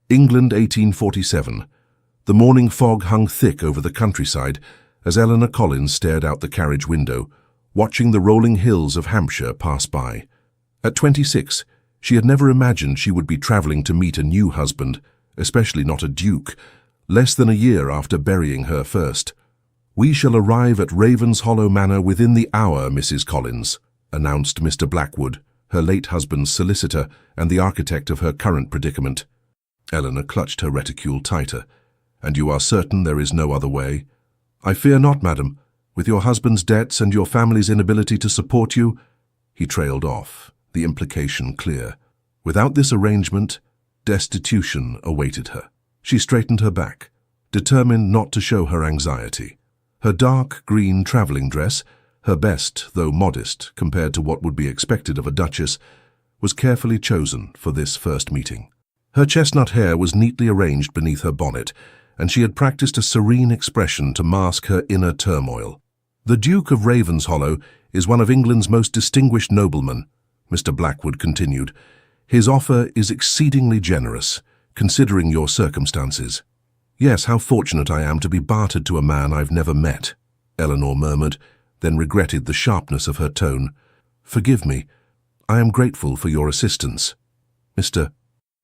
England, 1847. The morning fog hung thick over the countryside as Eleanor Collins stared out the carriage window, watching the rolling hills of Hampshire pass by. At 26, she had never imagined she would be travelling to meet a new husband, especially not a duke, less than a year after burying her first. "We shall arrive at Ravenshollow Manor within the hour, Mrs. Collins," announced Mr. Blackwood, her late husband's solicitor and the architect of her current predicament. Eleanor clutched her reticule tighter. "And you are certain there is no other way?" "I fear not, madam. With your husband's debts and your family's inability to support you—" He trailed off, the implication clear. Without this arrangement, destitution awaited her. She straightened her back, determined not to show her anxiety. Her dark green travelling dress, her best, though modest, compared to what would be expected of a duchess, was carefully chosen for this first meeting. Her chestnut hair was neatly arranged beneath her bonnet, and she had practiced a serene expression to mask her inner turmoil. "The Duke of Ravenshollow is one of England's most distinguished noblemen," Mr. Blackwood continued. "His offer is exceedingly generous, considering your circumstances." "Yes, how fortunate I am to be bartered to a man I've never met," Eleanor murmured, then regretted the sharpness of her tone. "Forgive me. I am grateful for your assistance." Mr.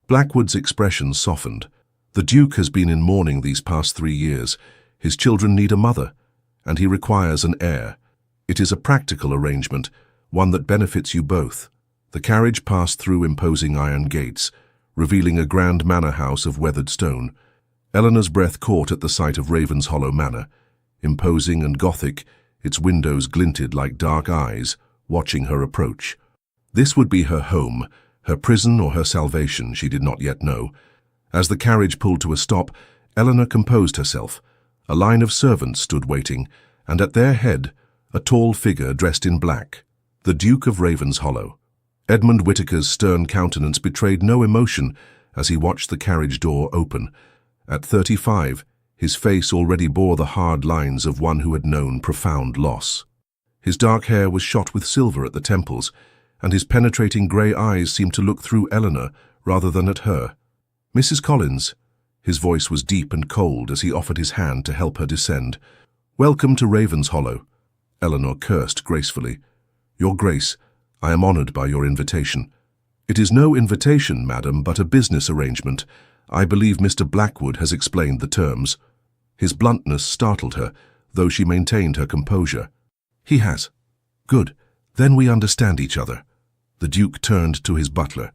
Blackwood's expression softened. "The Duke has been in mourning these past 3 years. His children need a mother, and he requires an heir. It is a practical arrangement, one that benefits you both." The carriage passed through imposing iron gates, revealing a grand manor house of weathered stone. Eleanor's breath caught at the sight of Ravenshollow Manor. Imposing and Gothic, its windows glinted like dark eyes, watching her approach. This would be her home, her prison or her salvation, she did not yet know. As the carriage pulled to a stop, Eleanor composed herself. A line of servants stood waiting, and at their head, a tall figure dressed in black, the Duke of Ravenshollow. Edmund Whittaker's stern countenance betrayed no emotion as he watched the carriage door open. At 35, his face already bore the hard lines of one who had known profound loss. His dark hair was shot with silver at the temples, and his penetrating grey eyes seemed to look through Eleanor rather than at her. "Mrs. Collins," his voice was deep and cold as he offered his hand to help her descend. "Welcome to Ravenshollow." Eleanor cursed gracefully. "Your Grace, I am honoured by your invitation." "It is no invitation, madam, but a business arrangement. I believe Mr. Blackwood has explained the terms." His bluntness startled her, though she maintained her composure. "He has. Good. Then we understand each other." The Duke turned to his butler.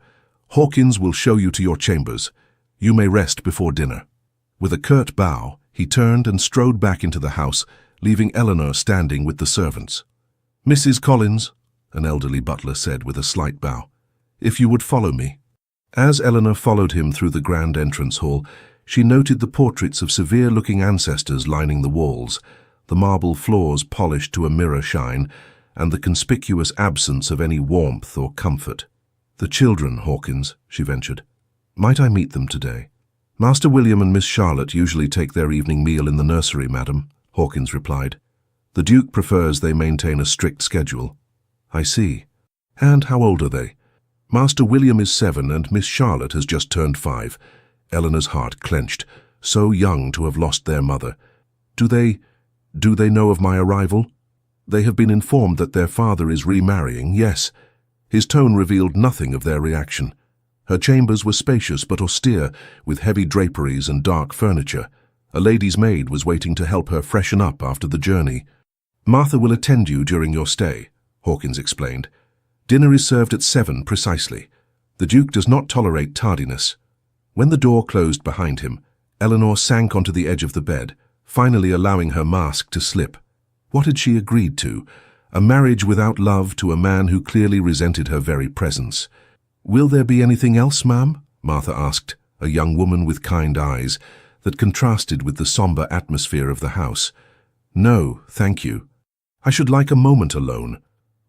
"Hawkins will show you to your chambers. You may rest before dinner." With a curt bow, he turned and strode back into the house, leaving Eleanor standing with the servants. "Mrs. Collins," an elderly butler said with a slight bow, "if you would follow me." As Eleanor followed him through the grand entrance hall, she noted the portraits of severe-looking ancestors lining the walls, the marble floors polished to a mirror shine, and the conspicuous absence of any warmth or comfort. "The children, Hawkins," she ventured. "Might I meet them today?" "Master William and Miss Charlotte usually take their evening meal in the nursery, madam," Hawkins replied. "The Duke prefers they maintain a strict schedule." "I see. And how old are they?" "Master William is 7 and Miss Charlotte has just turned 5. Eleanor's heart clenched, so young to have lost their mother. Do they know of my arrival?" "They have been informed that their father is remarrying, yes." His tone revealed nothing of their reaction. Her chambers were spacious but austere, with heavy draperies and dark furniture. A lady's maid was waiting to help her freshen up after the journey. "Martha will attend you during your stay," Hawkins explained. "Dinner is served at 7 precisely. The Duke does not tolerate tardiness." When the door closed behind him, Eleanor sank onto the edge of the bed, finally allowing her mask to slip. What had she agreed to? A marriage without love to a man who clearly resented her very presence. "Will there be anything else, ma'am?" Martha asked, a young woman with kind eyes that contrasted with the sombre atmosphere of the house. "No, thank you. I should like a moment alone."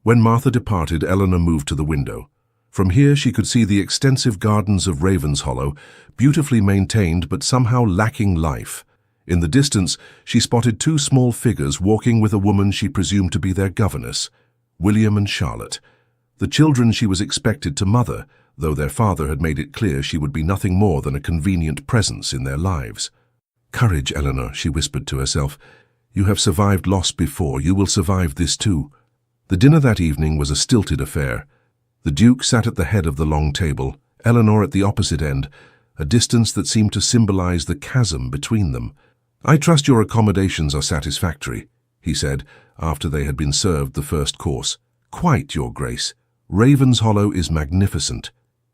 When Martha departed, Eleanor moved to the window. From here she could see the extensive gardens of Ravenshollow, beautifully maintained but somehow lacking life. In the distance, she spotted 2 small figures walking with a woman she presumed to be their governess, William and Charlotte. The children she was expected to mother, though their father had made it clear she would be nothing more than a convenient presence in their lives. "Courage, Eleanor," she whispered to herself. "You have survived loss before. You will survive this too." The dinner that evening was a stilted affair. The Duke sat at the head of the long table, Eleanor at the opposite end, a distance that seemed to symbolize the chasm between them. "I trust your accommodations are satisfactory," he said, after they had been served the first course. "Quite, Your Grace. Ravenshollow is magnificent.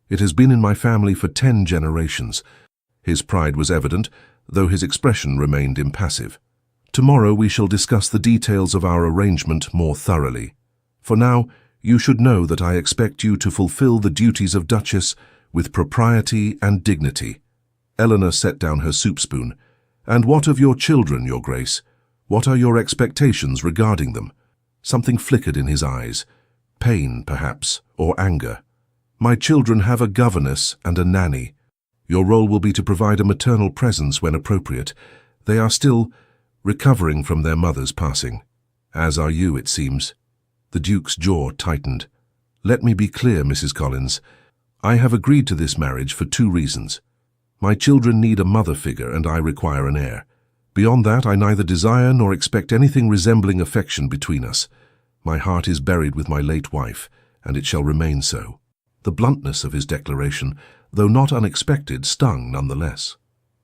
It has been in my family for 10 generations. His pride was evident, though his expression remained impassive. "Tomorrow we shall discuss the details of our arrangement more thoroughly. For now, you should know that I expect you to fulfill the duties of Duchess with propriety and dignity." Eleanor set down her soup spoon. "And what of your children, Your Grace? What are your expectations regarding them?" Something flickered in his eyes. Pain, perhaps, or anger. "My children have a governess and a nanny. Your role will be to provide a maternal presence when appropriate. They are still recovering from their mother's passing. As are you, it seems." The Duke's jaw tightened. "Let me be clear, Mrs. Collins. I have agreed to this marriage for 2 reasons. My children need a mother figure and I require an heir. Beyond that, I neither desire nor expect anything resembling affection between us. My heart is buried with my late wife, and it shall remain so." The bluntness of his declaration, though not unexpected, stung nonetheless.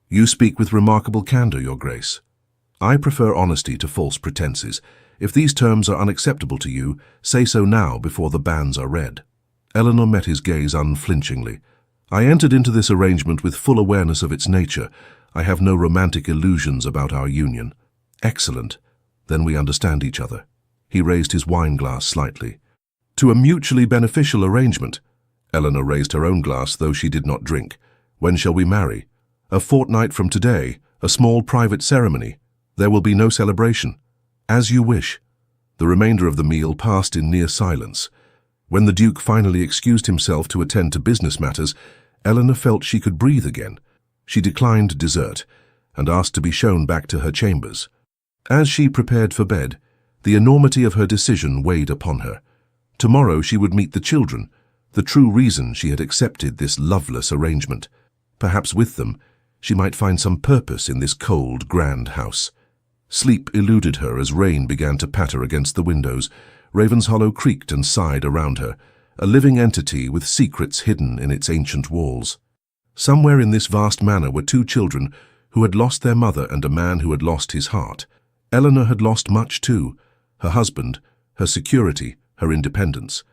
"You speak with remarkable candor, Your Grace. I prefer honesty to false pretenses. If these terms are unacceptable to you, say so now before the banns are read." Eleanor met his gaze unflinchingly. "I entered into this arrangement with full awareness of its nature. I have no romantic illusions about our union." "Excellent. Then we understand each other." He raised his wine glass slightly. "To a mutually beneficial arrangement." Eleanor raised her own glass, though she did not drink. "When shall we marry?" "A fortnight from today, a small private ceremony. There will be no celebration." "As you wish." The remainder of the meal passed in near silence. When the Duke finally excused himself to attend to business matters, Eleanor felt she could breathe again. She declined dessert and asked to be shown back to her chambers. As she prepared for bed, the enormity of her decision weighed upon her. Tomorrow she would meet the children, the true reason she had accepted this loveless arrangement. Perhaps with them, she might find some purpose in this cold, grand house. Sleep eluded her as rain began to patter against the windows. Ravenshollow creaked and sighed around her, a living entity with secrets hidden in its ancient walls. Somewhere in this vast manor were 2 children who had lost their mother and a man who had lost his heart. Eleanor had lost much too, her husband, her security, her independence.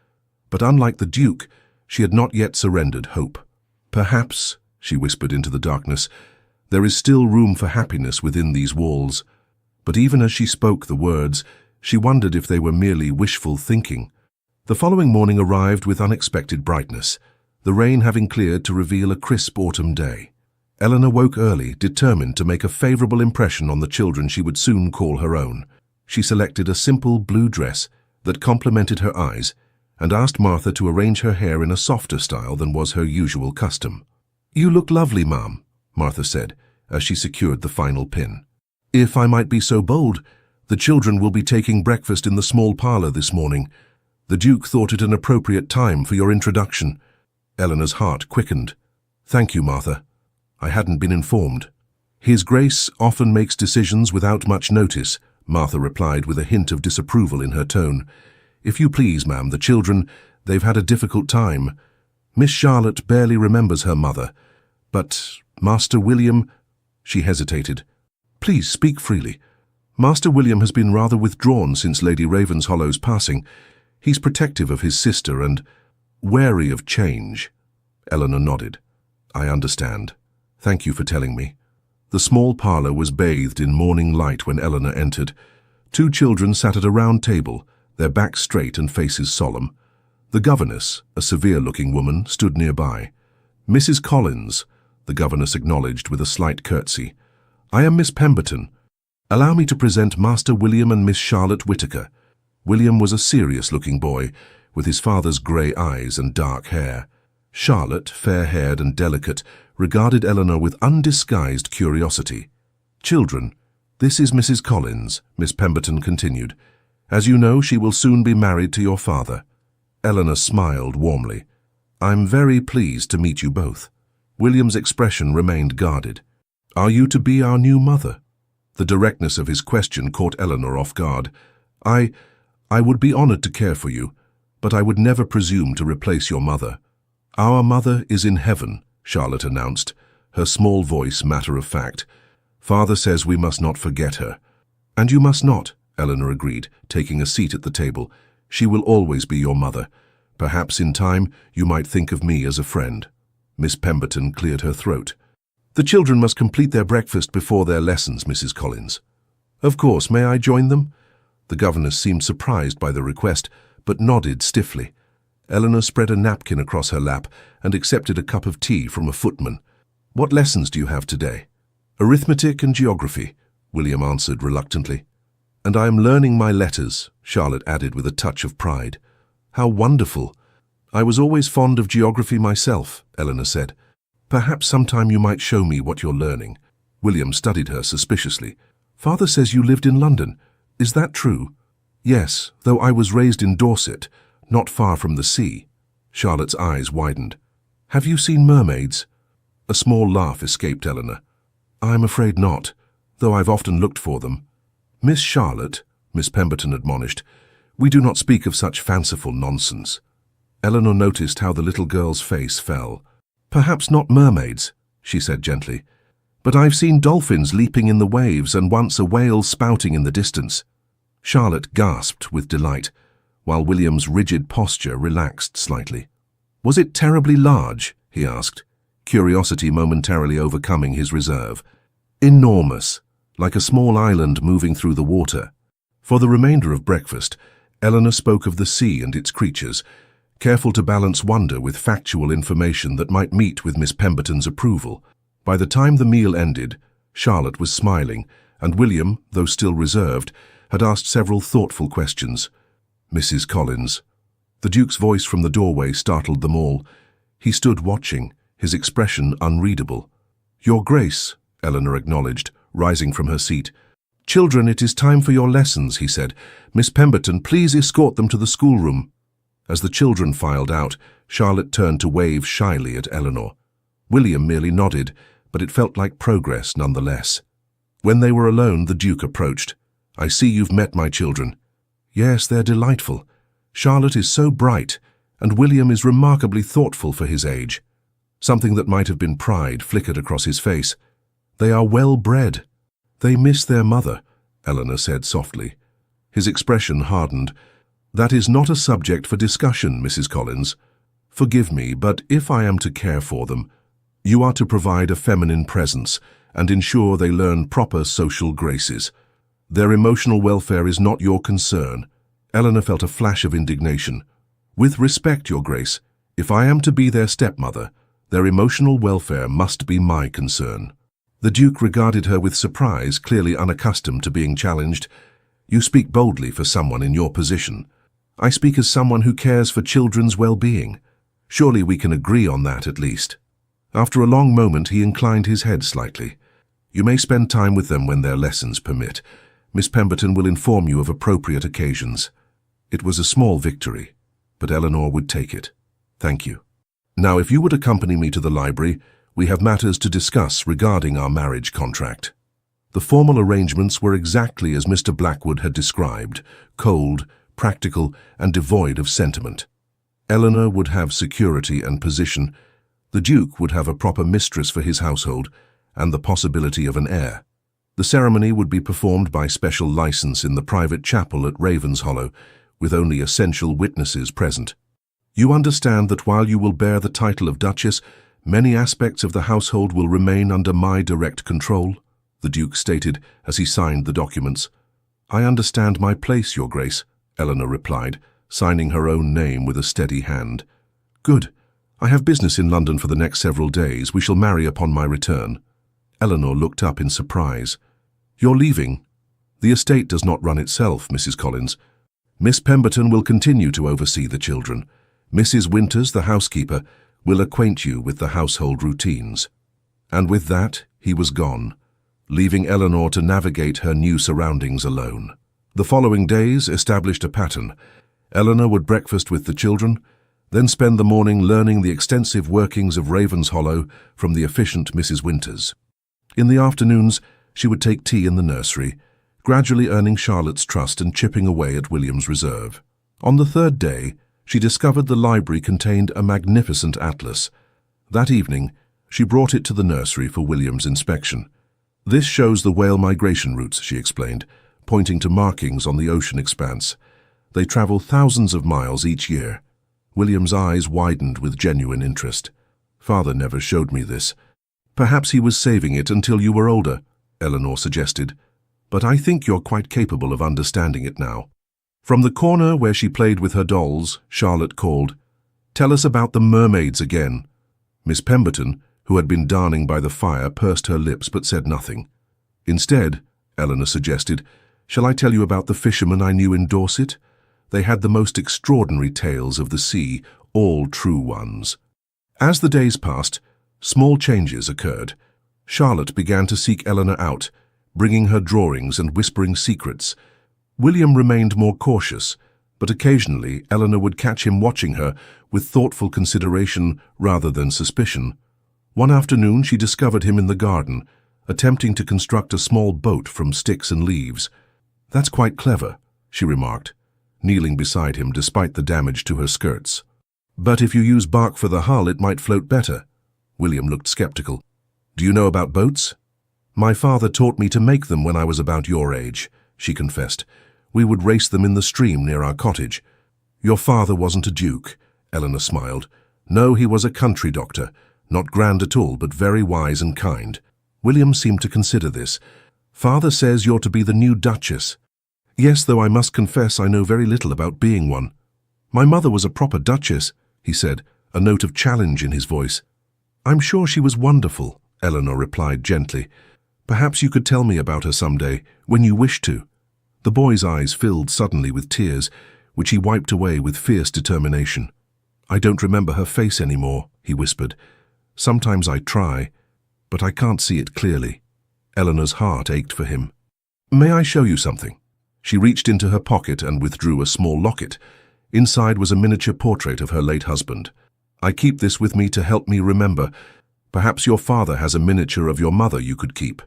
But unlike the Duke, she had not yet surrendered hope. "Perhaps," she whispered into the darkness, "there is still room for happiness within these walls." But even as she spoke the words, she wondered if they were merely wishful thinking. The following morning arrived with unexpected brightness, the rain having cleared to reveal a crisp autumn day. Eleanor woke early, determined to make a favorable impression on the children she would soon call her own. She selected a simple blue dress that complemented her eyes and asked Martha to arrange her hair in a softer style than was her usual custom. "You look lovely, ma'am," Martha said, as she secured the final pin. "If I might be so bold, the children will be taking breakfast in the small parlor this morning. The Duke thought it an appropriate time for your introduction." Eleanor's heart quickened. "Thank you, Martha. I hadn't been informed." "His Grace often makes decisions without much notice," Martha replied with a hint of disapproval in her tone. "If you please, ma'am, the children, they've had a difficult time. Miss Charlotte barely remembers her mother. But Master William—" She hesitated. "Please speak freely." "Master William has been rather withdrawn since Lady Ravenshollow's passing. He's protective of his sister and wary of change." Eleanor nodded. "I understand. Thank you for telling me." The small parlor was bathed in morning light when Eleanor entered. 2 children sat at a round table, their backs straight and faces solemn. The governess, a severe-looking woman, stood nearby. "Mrs. Collins," the governess acknowledged with a slight curtsy. "I am Miss Pemberton. Allow me to present Master William and Miss Charlotte Whittaker." William was a serious-looking boy, with his father's grey eyes and dark hair. Charlotte, fair-haired and delicate, regarded Eleanor with undisguised curiosity. "Children, this is Mrs. Collins," Miss Pemberton continued. "As you know, she will soon be married to your father." Eleanor smiled warmly. "I'm very pleased to meet you both." William's expression remained guarded. "Are you to be our new mother?" The directness of his question caught Eleanor off guard. I would be honored to care for you, but I would never presume to replace your mother." "Our mother is in heaven," Charlotte announced, her small voice matter of fact. "Father says we must not forget her." "And you must not," Eleanor agreed, taking a seat at the table. "She will always be your mother. Perhaps in time you might think of me as a friend." Miss Pemberton cleared her throat. "The children must complete their breakfast before their lessons, Mrs. Collins." "Of course, may I join them?" The governess seemed surprised by the request, but nodded stiffly. Eleanor spread a napkin across her lap and accepted a cup of tea from a footman. "What lessons do you have today?" "Arithmetic and geography," William answered reluctantly. "And I am learning my letters," Charlotte added with a touch of pride. "How wonderful! I was always fond of geography myself," Eleanor said. "Perhaps sometime you might show me what you're learning." William studied her suspiciously. "Father says you lived in London. Is that true?" "Yes, though I was raised in Dorset, not far from the sea." Charlotte's eyes widened. "Have you seen mermaids?" A small laugh escaped Eleanor. "I'm afraid not, though I've often looked for them." "Miss Charlotte," Miss Pemberton admonished, "we do not speak of such fanciful nonsense." Eleanor noticed how the little girl's face fell. "Perhaps not mermaids," she said gently, "but I've seen dolphins leaping in the waves and once a whale spouting in the distance." Charlotte gasped with delight, while William's rigid posture relaxed slightly. "Was it terribly large?" he asked, curiosity momentarily overcoming his reserve. "Enormous, like a small island moving through the water." For the remainder of breakfast, Eleanor spoke of the sea and its creatures, careful to balance wonder with factual information that might meet with Miss Pemberton's approval. By the time the meal ended, Charlotte was smiling, and William, though still reserved, had asked several thoughtful questions. "Mrs. Collins." The Duke's voice from the doorway startled them all. He stood watching, his expression unreadable. "Your Grace," Eleanor acknowledged, rising from her seat. "Children, it is time for your lessons," he said. "Miss Pemberton, please escort them to the schoolroom." As the children filed out, Charlotte turned to wave shyly at Eleanor. William merely nodded, but it felt like progress nonetheless. When they were alone, the Duke approached. "I see you've met my children." "Yes, they're delightful. Charlotte is so bright, and William is remarkably thoughtful for his age." Something that might have been pride flickered across his face. "They are well bred." "They miss their mother," Eleanor said softly. His expression hardened. "That is not a subject for discussion, Mrs. Collins. Forgive me, but if I am to care for them, you are to provide a feminine presence and ensure they learn proper social graces. Their emotional welfare is not your concern." Eleanor felt a flash of indignation. "With respect, Your Grace, if I am to be their stepmother, their emotional welfare must be my concern." The Duke regarded her with surprise, clearly unaccustomed to being challenged. "You speak boldly for someone in your position." "I speak as someone who cares for children's well-being. Surely we can agree on that at least." After a long moment, he inclined his head slightly. "You may spend time with them when their lessons permit. Miss Pemberton will inform you of appropriate occasions." It was a small victory, but Eleanor would take it. "Thank you. Now, if you would accompany me to the library, we have matters to discuss regarding our marriage contract." The formal arrangements were exactly as Mr. Blackwood had described, cold, practical, and devoid of sentiment. Eleanor would have security and position. The Duke would have a proper mistress for his household and the possibility of an heir. The ceremony would be performed by special license in the private chapel at Ravenshollow, with only essential witnesses present. "You understand that while you will bear the title of Duchess, many aspects of the household will remain under my direct control," the Duke stated as he signed the documents. "I understand my place, Your Grace," Eleanor replied, signing her own name with a steady hand. "Good. I have business in London for the next several days. We shall marry upon my return." Eleanor looked up in surprise. "You're leaving?" "The estate does not run itself, Mrs. Collins. Miss Pemberton will continue to oversee the children. Mrs. Winters, the housekeeper, will acquaint you with the household routines." And with that, he was gone, leaving Eleanor to navigate her new surroundings alone. The following days established a pattern. Eleanor would breakfast with the children, then spend the morning learning the extensive workings of Ravens Hollow from the efficient Mrs. Winters. In the afternoons, she would take tea in the nursery, gradually earning Charlotte's trust and chipping away at William's reserve. On the third day, she discovered the library contained a magnificent atlas. That evening, she brought it to the nursery for William's inspection. "This shows the whale migration routes," she explained, pointing to markings on the ocean expanse. "They travel thousands of miles each year." William's eyes widened with genuine interest. "Father never showed me this." "Perhaps he was saving it until you were older," Eleanor suggested. "But I think you're quite capable of understanding it now." From the corner where she played with her dolls, Charlotte called, "Tell us about the mermaids again." Miss Pemberton, who had been darning by the fire, pursed her lips but said nothing. "Instead," Eleanor suggested, "shall I tell you about the fishermen I knew in Dorset? They had the most extraordinary tales of the sea, all true ones." As the days passed, small changes occurred. Charlotte began to seek Eleanor out, bringing her drawings and whispering secrets. William remained more cautious, but occasionally Eleanor would catch him watching her with thoughtful consideration rather than suspicion. One afternoon she discovered him in the garden, attempting to construct a small boat from sticks and leaves. "That's quite clever," she remarked, kneeling beside him despite the damage to her skirts. "But if you use bark for the hull, it might float better." William looked skeptical. "Do you know about boats?" "My father taught me to make them when I was about your age," she confessed. "We would race them in the stream near our cottage." "Your father wasn't a duke," Eleanor smiled. "No, he was a country doctor, not grand at all, but very wise and kind." William seemed to consider this. "Father says you're to be the new Duchess." "Yes, though I must confess I know very little about being one." "My mother was a proper Duchess," he said, a note of challenge in his voice. "I'm sure she was wonderful," Eleanor replied gently. "Perhaps you could tell me about her someday, when you wish to." The boy's eyes filled suddenly with tears, which he wiped away with fierce determination. "I don't remember her face anymore," he whispered. "Sometimes I try, but I can't see it clearly." Eleanor's heart ached for him. "May I show you something?" She reached into her pocket and withdrew a small locket. Inside was a miniature portrait of her late husband. "I keep this with me to help me remember. Perhaps your father has a miniature of your mother you could keep."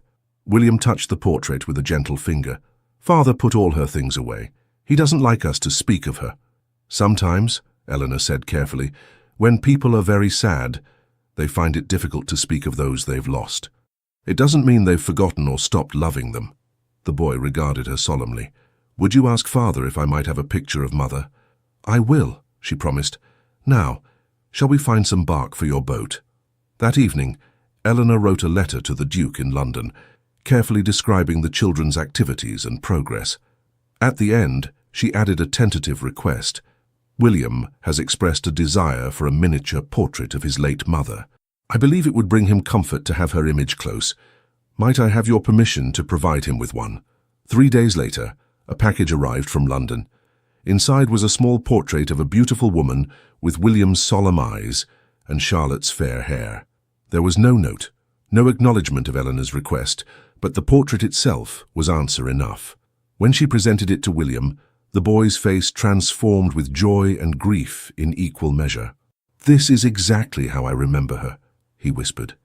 William touched the portrait with a gentle finger. "Father put all her things away. He doesn't like us to speak of her." "Sometimes," Eleanor said carefully, "when people are very sad, they find it difficult to speak of those they've lost. It doesn't mean they've forgotten or stopped loving them." The boy regarded her solemnly. "Would you ask Father if I might have a picture of Mother?" "I will," she promised. "Now, shall we find some bark for your boat?" That evening, Eleanor wrote a letter to the Duke in London, carefully describing the children's activities and progress. At the end, she added a tentative request. "William has expressed a desire for a miniature portrait of his late mother. I believe it would bring him comfort to have her image close. Might I have your permission to provide him with one?" 3 days later, a package arrived from London. Inside was a small portrait of a beautiful woman with William's solemn eyes and Charlotte's fair hair. There was no note, no acknowledgement of Eleanor's request, but the portrait itself was answer enough. When she presented it to William, the boy's face transformed with joy and grief in equal measure. "This is exactly how I remember her," he whispered.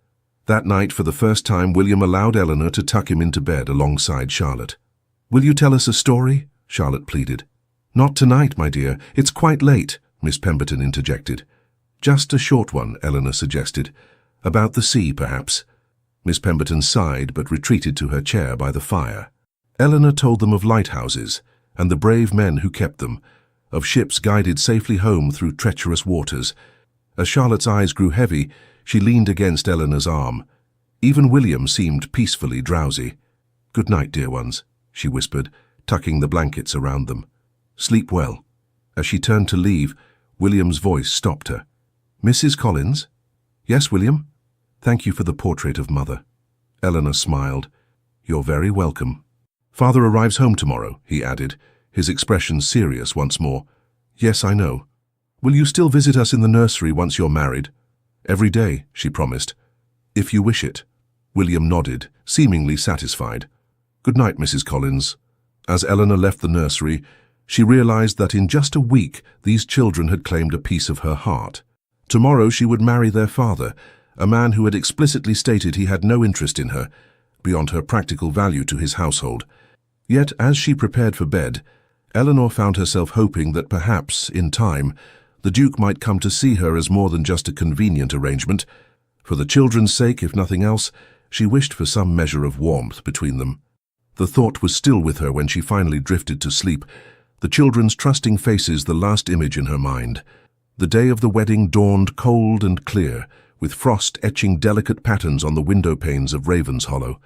That night, for the first time, William allowed Eleanor to tuck him into bed alongside Charlotte. "Will you tell us a story?" Charlotte pleaded. "Not tonight, my dear. It's quite late," Miss Pemberton interjected. "Just a short one," Eleanor suggested. "About the sea, perhaps." Miss Pemberton sighed but retreated to her chair by the fire. Eleanor told them of lighthouses and the brave men who kept them, of ships guided safely home through treacherous waters. As Charlotte's eyes grew heavy, she leaned against Eleanor's arm. Even William seemed peacefully drowsy. "Good night, dear ones," she whispered, tucking the blankets around them. "Sleep well." As she turned to leave, William's voice stopped her. "Mrs. Collins?" "Yes, William?" "Thank you for the portrait of Mother." Eleanor smiled. "You're very welcome." "Father arrives home tomorrow," he added, his expression serious once more. "Yes, I know. Will you still visit us in the nursery once you're married?" "Every day," she promised. "If you wish it." William nodded, seemingly satisfied. "Good night, Mrs. Collins." As Eleanor left the nursery, She realized that in just a week these children had claimed a piece of her heart. Tomorrow she would marry their father, a man who had explicitly stated he had no interest in her, beyond her practical value to his household. Yet, as she prepared for bed, Eleanor found herself hoping that perhaps, in time, the Duke might come to see her as more than just a convenient arrangement. For the children's sake, if nothing else, she wished for some measure of warmth between them. The thought was still with her when she finally drifted to sleep, the children's trusting faces the last image in her mind. The day of the wedding dawned cold and clear, with frost etching delicate patterns on the window panes of Ravenshollow.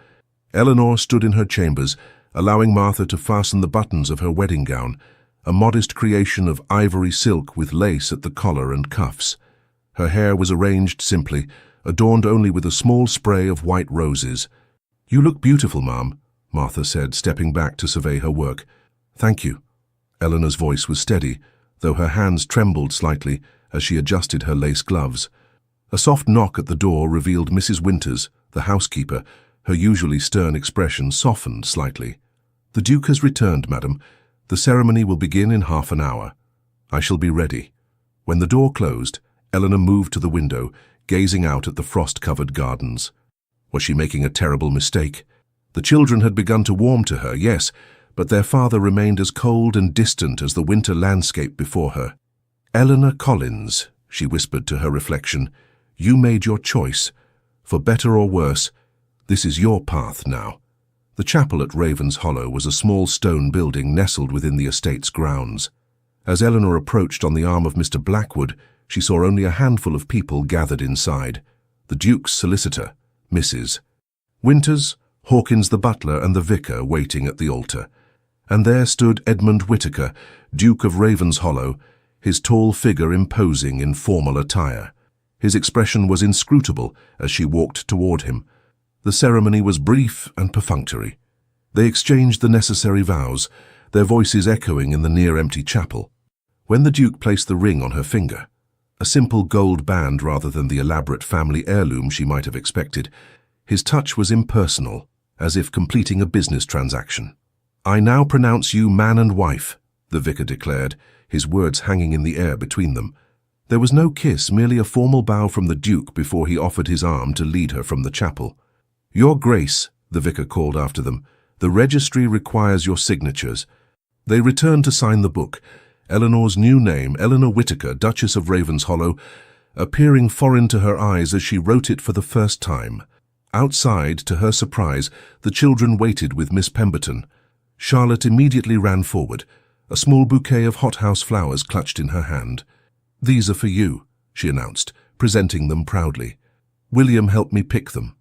Eleanor stood in her chambers, allowing Martha to fasten the buttons of her wedding gown, a modest creation of ivory silk with lace at the collar and cuffs. Her hair was arranged simply, adorned only with a small spray of white roses. "You look beautiful, Ma'am," Martha said, stepping back to survey her work. "Thank you." Eleanor's voice was steady, though her hands trembled slightly as she adjusted her lace gloves. A soft knock at the door revealed Mrs. Winters, the housekeeper. Her usually stern expression softened slightly. "The Duke has returned, madam. The ceremony will begin in half an hour. I shall be ready." When the door closed, Eleanor moved to the window, gazing out at the frost-covered gardens. Was she making a terrible mistake? The children had begun to warm to her, yes, but their father remained as cold and distant as the winter landscape before her. "Eleanor Collins," she whispered to her reflection, "you made your choice. For better or worse, this is your path now." The chapel at Ravenshollow was a small stone building nestled within the estate's grounds. As Eleanor approached on the arm of Mr. Blackwood, she saw only a handful of people gathered inside. The Duke's solicitor, Mrs. Winters, Hawkins the butler and the vicar waiting at the altar. And there stood Edmund Whittaker, Duke of Ravenshollow, his tall figure imposing in formal attire. His expression was inscrutable as she walked toward him. The ceremony was brief and perfunctory. They exchanged the necessary vows, their voices echoing in the near-empty chapel. When the Duke placed the ring on her finger, a simple gold band rather than the elaborate family heirloom she might have expected, his touch was impersonal, as if completing a business transaction. "I now pronounce you man and wife," the vicar declared, his words hanging in the air between them. There was no kiss, merely a formal bow from the Duke before he offered his arm to lead her from the chapel. "Your Grace," the vicar called after them, "the registry requires your signatures." They returned to sign the book, Eleanor's new name, Eleanor Whittaker, Duchess of Ravenshollow, appearing foreign to her eyes as she wrote it for the first time. Outside, to her surprise, the children waited with Miss Pemberton. Charlotte immediately ran forward, a small bouquet of hothouse flowers clutched in her hand. "These are for you," she announced, presenting them proudly. "William helped me pick them."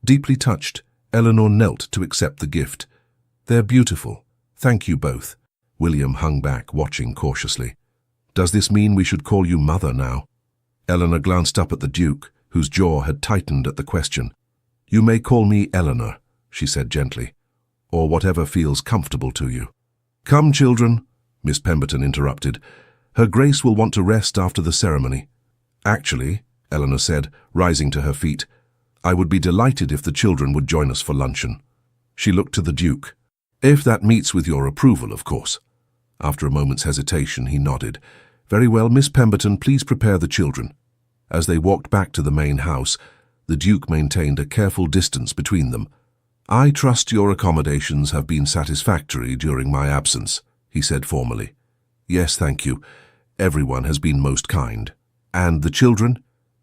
Deeply touched, Eleanor knelt to accept the gift. "They're beautiful. Thank you both." William hung back, watching cautiously. "Does this mean we should call you Mother now?" Eleanor glanced up at the Duke, whose jaw had tightened at the question. "You may call me Eleanor," she said gently, "or whatever feels comfortable to you." "Come, children," Miss Pemberton interrupted. "Her Grace will want to rest after the ceremony." "Actually," Eleanor said, rising to her feet, "I would be delighted if the children would join us for luncheon." She looked to the Duke. "If that meets with your approval, of course." After a moment's hesitation, he nodded. "Very well, Miss Pemberton, please prepare the children." As they walked back to the main house, the Duke maintained a careful distance between them. "I trust your accommodations have been satisfactory during my absence," he said formally. "Yes, thank you. Everyone has been most kind." "And the children?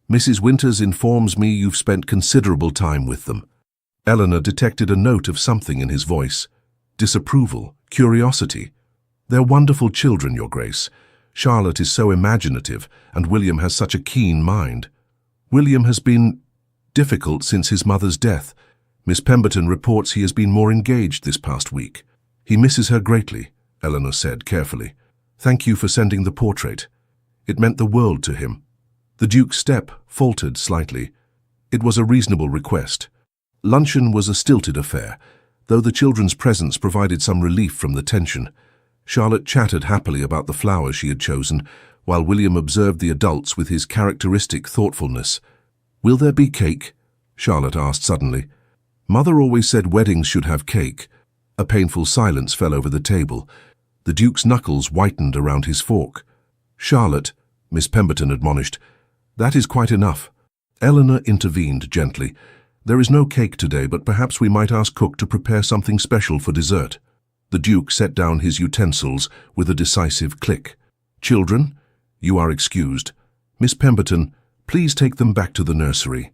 Mrs. Winters informs me you've spent considerable time with them." Eleanor detected a note of something in his voice. Disapproval, curiosity. "They're wonderful children, Your Grace. Charlotte is so imaginative, and William has such a keen mind. William has been difficult since his mother's death. Miss Pemberton reports he has been more engaged this past week. He misses her greatly," Eleanor said carefully. "Thank you for sending the portrait. It meant the world to him." The Duke's step faltered slightly. It was a reasonable request. Luncheon was a stilted affair, though the children's presence provided some relief from the tension. Charlotte chattered happily about the flowers she had chosen, while William observed the adults with his characteristic thoughtfulness. "Will there be cake?" Charlotte asked suddenly. "Mother always said weddings should have cake." A painful silence fell over the table. The Duke's knuckles whitened around his fork. "Charlotte," Miss Pemberton admonished, "that is quite enough." Eleanor intervened gently. "There is no cake today, but perhaps we might ask cook to prepare something special for dessert." The Duke set down his utensils with a decisive click. "Children, you are excused. Miss Pemberton, please take them back to the nursery."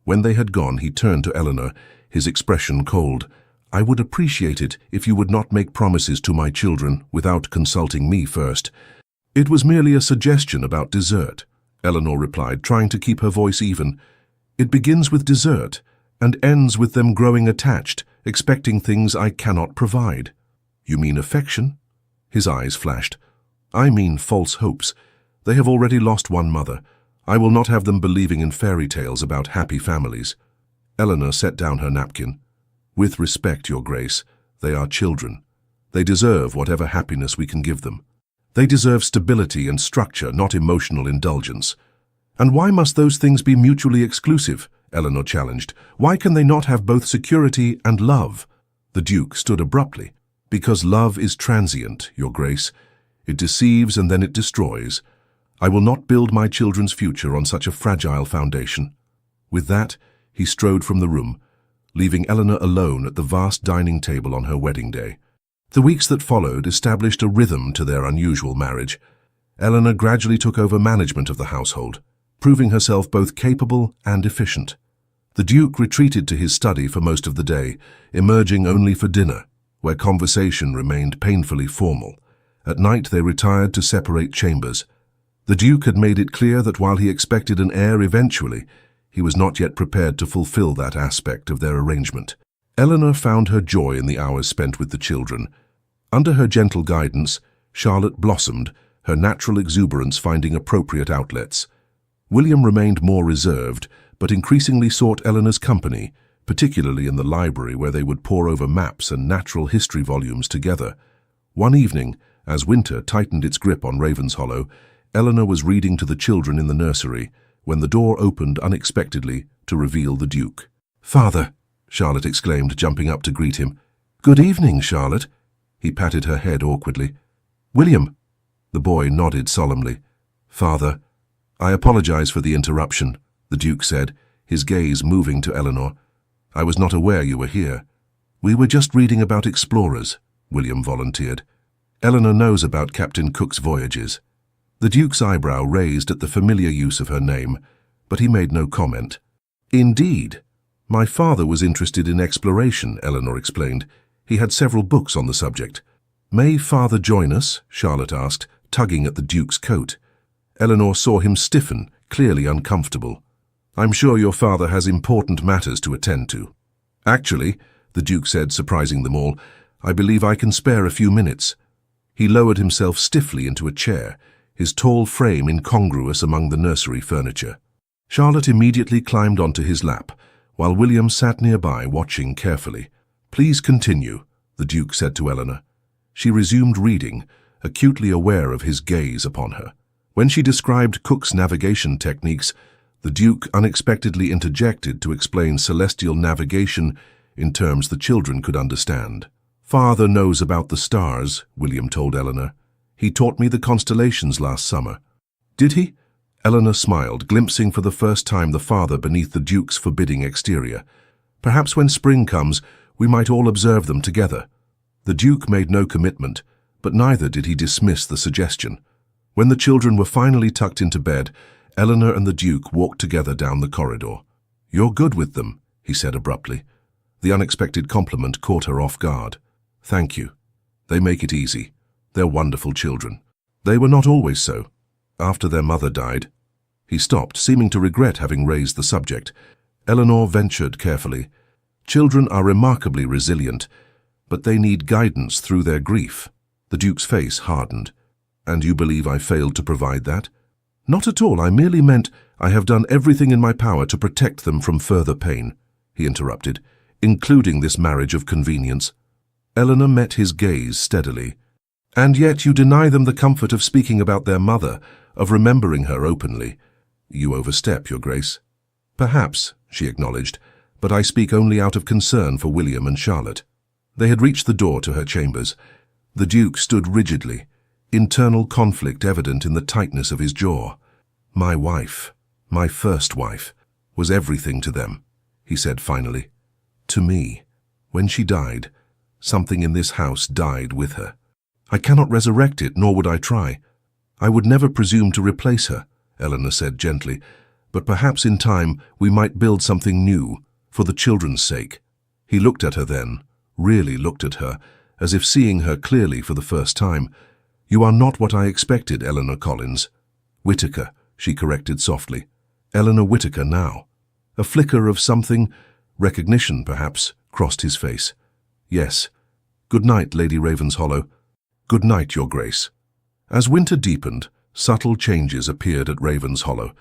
When they had gone, he turned to Eleanor, his expression cold. "I would appreciate it if you would not make promises to my children without consulting me first." "It was merely a suggestion about dessert," Eleanor replied, trying to keep her voice even. "It begins with dessert and ends with them growing attached, expecting things I cannot provide." "You mean affection?" His eyes flashed. "I mean false hopes. They have already lost one mother. I will not have them believing in fairy tales about happy families." Eleanor set down her napkin. "With respect, Your Grace, they are children. They deserve whatever happiness we can give them. They deserve stability and structure, not emotional indulgence." "And why must those things be mutually exclusive?" Eleanor challenged. "Why can they not have both security and love?" The Duke stood abruptly. "Because love is transient, Your Grace. It deceives and then it destroys. I will not build my children's future on such a fragile foundation." With that, he strode from the room, leaving Eleanor alone at the vast dining table on her wedding day. The weeks that followed established a rhythm to their unusual marriage. Eleanor gradually took over management of the household, proving herself both capable and efficient. The Duke retreated to his study for most of the day, emerging only for dinner, where conversation remained painfully formal. At night they retired to separate chambers. The Duke had made it clear that while he expected an heir eventually, he was not yet prepared to fulfill that aspect of their arrangement. Eleanor found her joy in the hours spent with the children. Under her gentle guidance, Charlotte blossomed, her natural exuberance finding appropriate outlets. William remained more reserved, but increasingly sought Eleanor's company, particularly in the library where they would pore over maps and natural history volumes together. One evening, as winter tightened its grip on Ravenshollow, Eleanor was reading to the children in the nursery when the door opened unexpectedly to reveal the Duke. "Father!" Charlotte exclaimed, jumping up to greet him. "Good evening, Charlotte." He patted her head awkwardly. "William!" The boy nodded solemnly. "Father, I apologize for the interruption," the Duke said, his gaze moving to Eleanor. "I was not aware you were here." "We were just reading about explorers," William volunteered. "Eleanor knows about Captain Cook's voyages." The Duke's eyebrow raised at the familiar use of her name, but he made no comment. "Indeed. My father was interested in exploration," Eleanor explained. "He had several books on the subject." "May Father join us?" Charlotte asked, tugging at the Duke's coat. Eleanor saw him stiffen, clearly uncomfortable. "I'm sure your father has important matters to attend to." "Actually," the Duke said, surprising them all, "I believe I can spare a few minutes." He lowered himself stiffly into a chair, his tall frame incongruous among the nursery furniture. Charlotte immediately climbed onto his lap, while William sat nearby watching carefully. "Please continue," the Duke said to Eleanor. She resumed reading, acutely aware of his gaze upon her. When she described Cook's navigation techniques, the Duke unexpectedly interjected to explain celestial navigation in terms the children could understand. "Father knows about the stars," William told Eleanor. "He taught me the constellations last summer." "Did he?" Eleanor smiled, glimpsing for the first time the father beneath the Duke's forbidding exterior. "Perhaps when spring comes, we might all observe them together." The Duke made no commitment, but neither did he dismiss the suggestion. When the children were finally tucked into bed, Eleanor and the Duke walked together down the corridor. "You're good with them," he said abruptly. The unexpected compliment caught her off guard. "Thank you. They make it easy. They're wonderful children." "They were not always so. After their mother died." He stopped, seeming to regret having raised the subject. Eleanor ventured carefully. "Children are remarkably resilient, but they need guidance through their grief." The Duke's face hardened. "And you believe I failed to provide that?" "Not at all. I merely meant I have done everything in my power to protect them from further pain," he interrupted, "including this marriage of convenience." Eleanor met his gaze steadily. "And yet you deny them the comfort of speaking about their mother, of remembering her openly." "You overstep, Your Grace." "Perhaps," she acknowledged, "but I speak only out of concern for William and Charlotte." They had reached the door to her chambers. The Duke stood rigidly, internal conflict evident in the tightness of his jaw. "My wife, my first wife, was everything to them," he said finally. "To me. When she died, something in this house died with her. I cannot resurrect it, nor would I try. I would never presume to replace her," Eleanor said gently, "but perhaps in time we might build something new, for the children's sake." He looked at her then, really looked at her, as if seeing her clearly for the first time. "You are not what I expected, Eleanor Collins." "Whitaker," she corrected softly. "Eleanor Whitaker now." A flicker of something, recognition perhaps, crossed his face. "Yes. Good night, Lady Ravenshollow. Good night, Your Grace." As winter deepened, subtle changes appeared at Ravenshollow.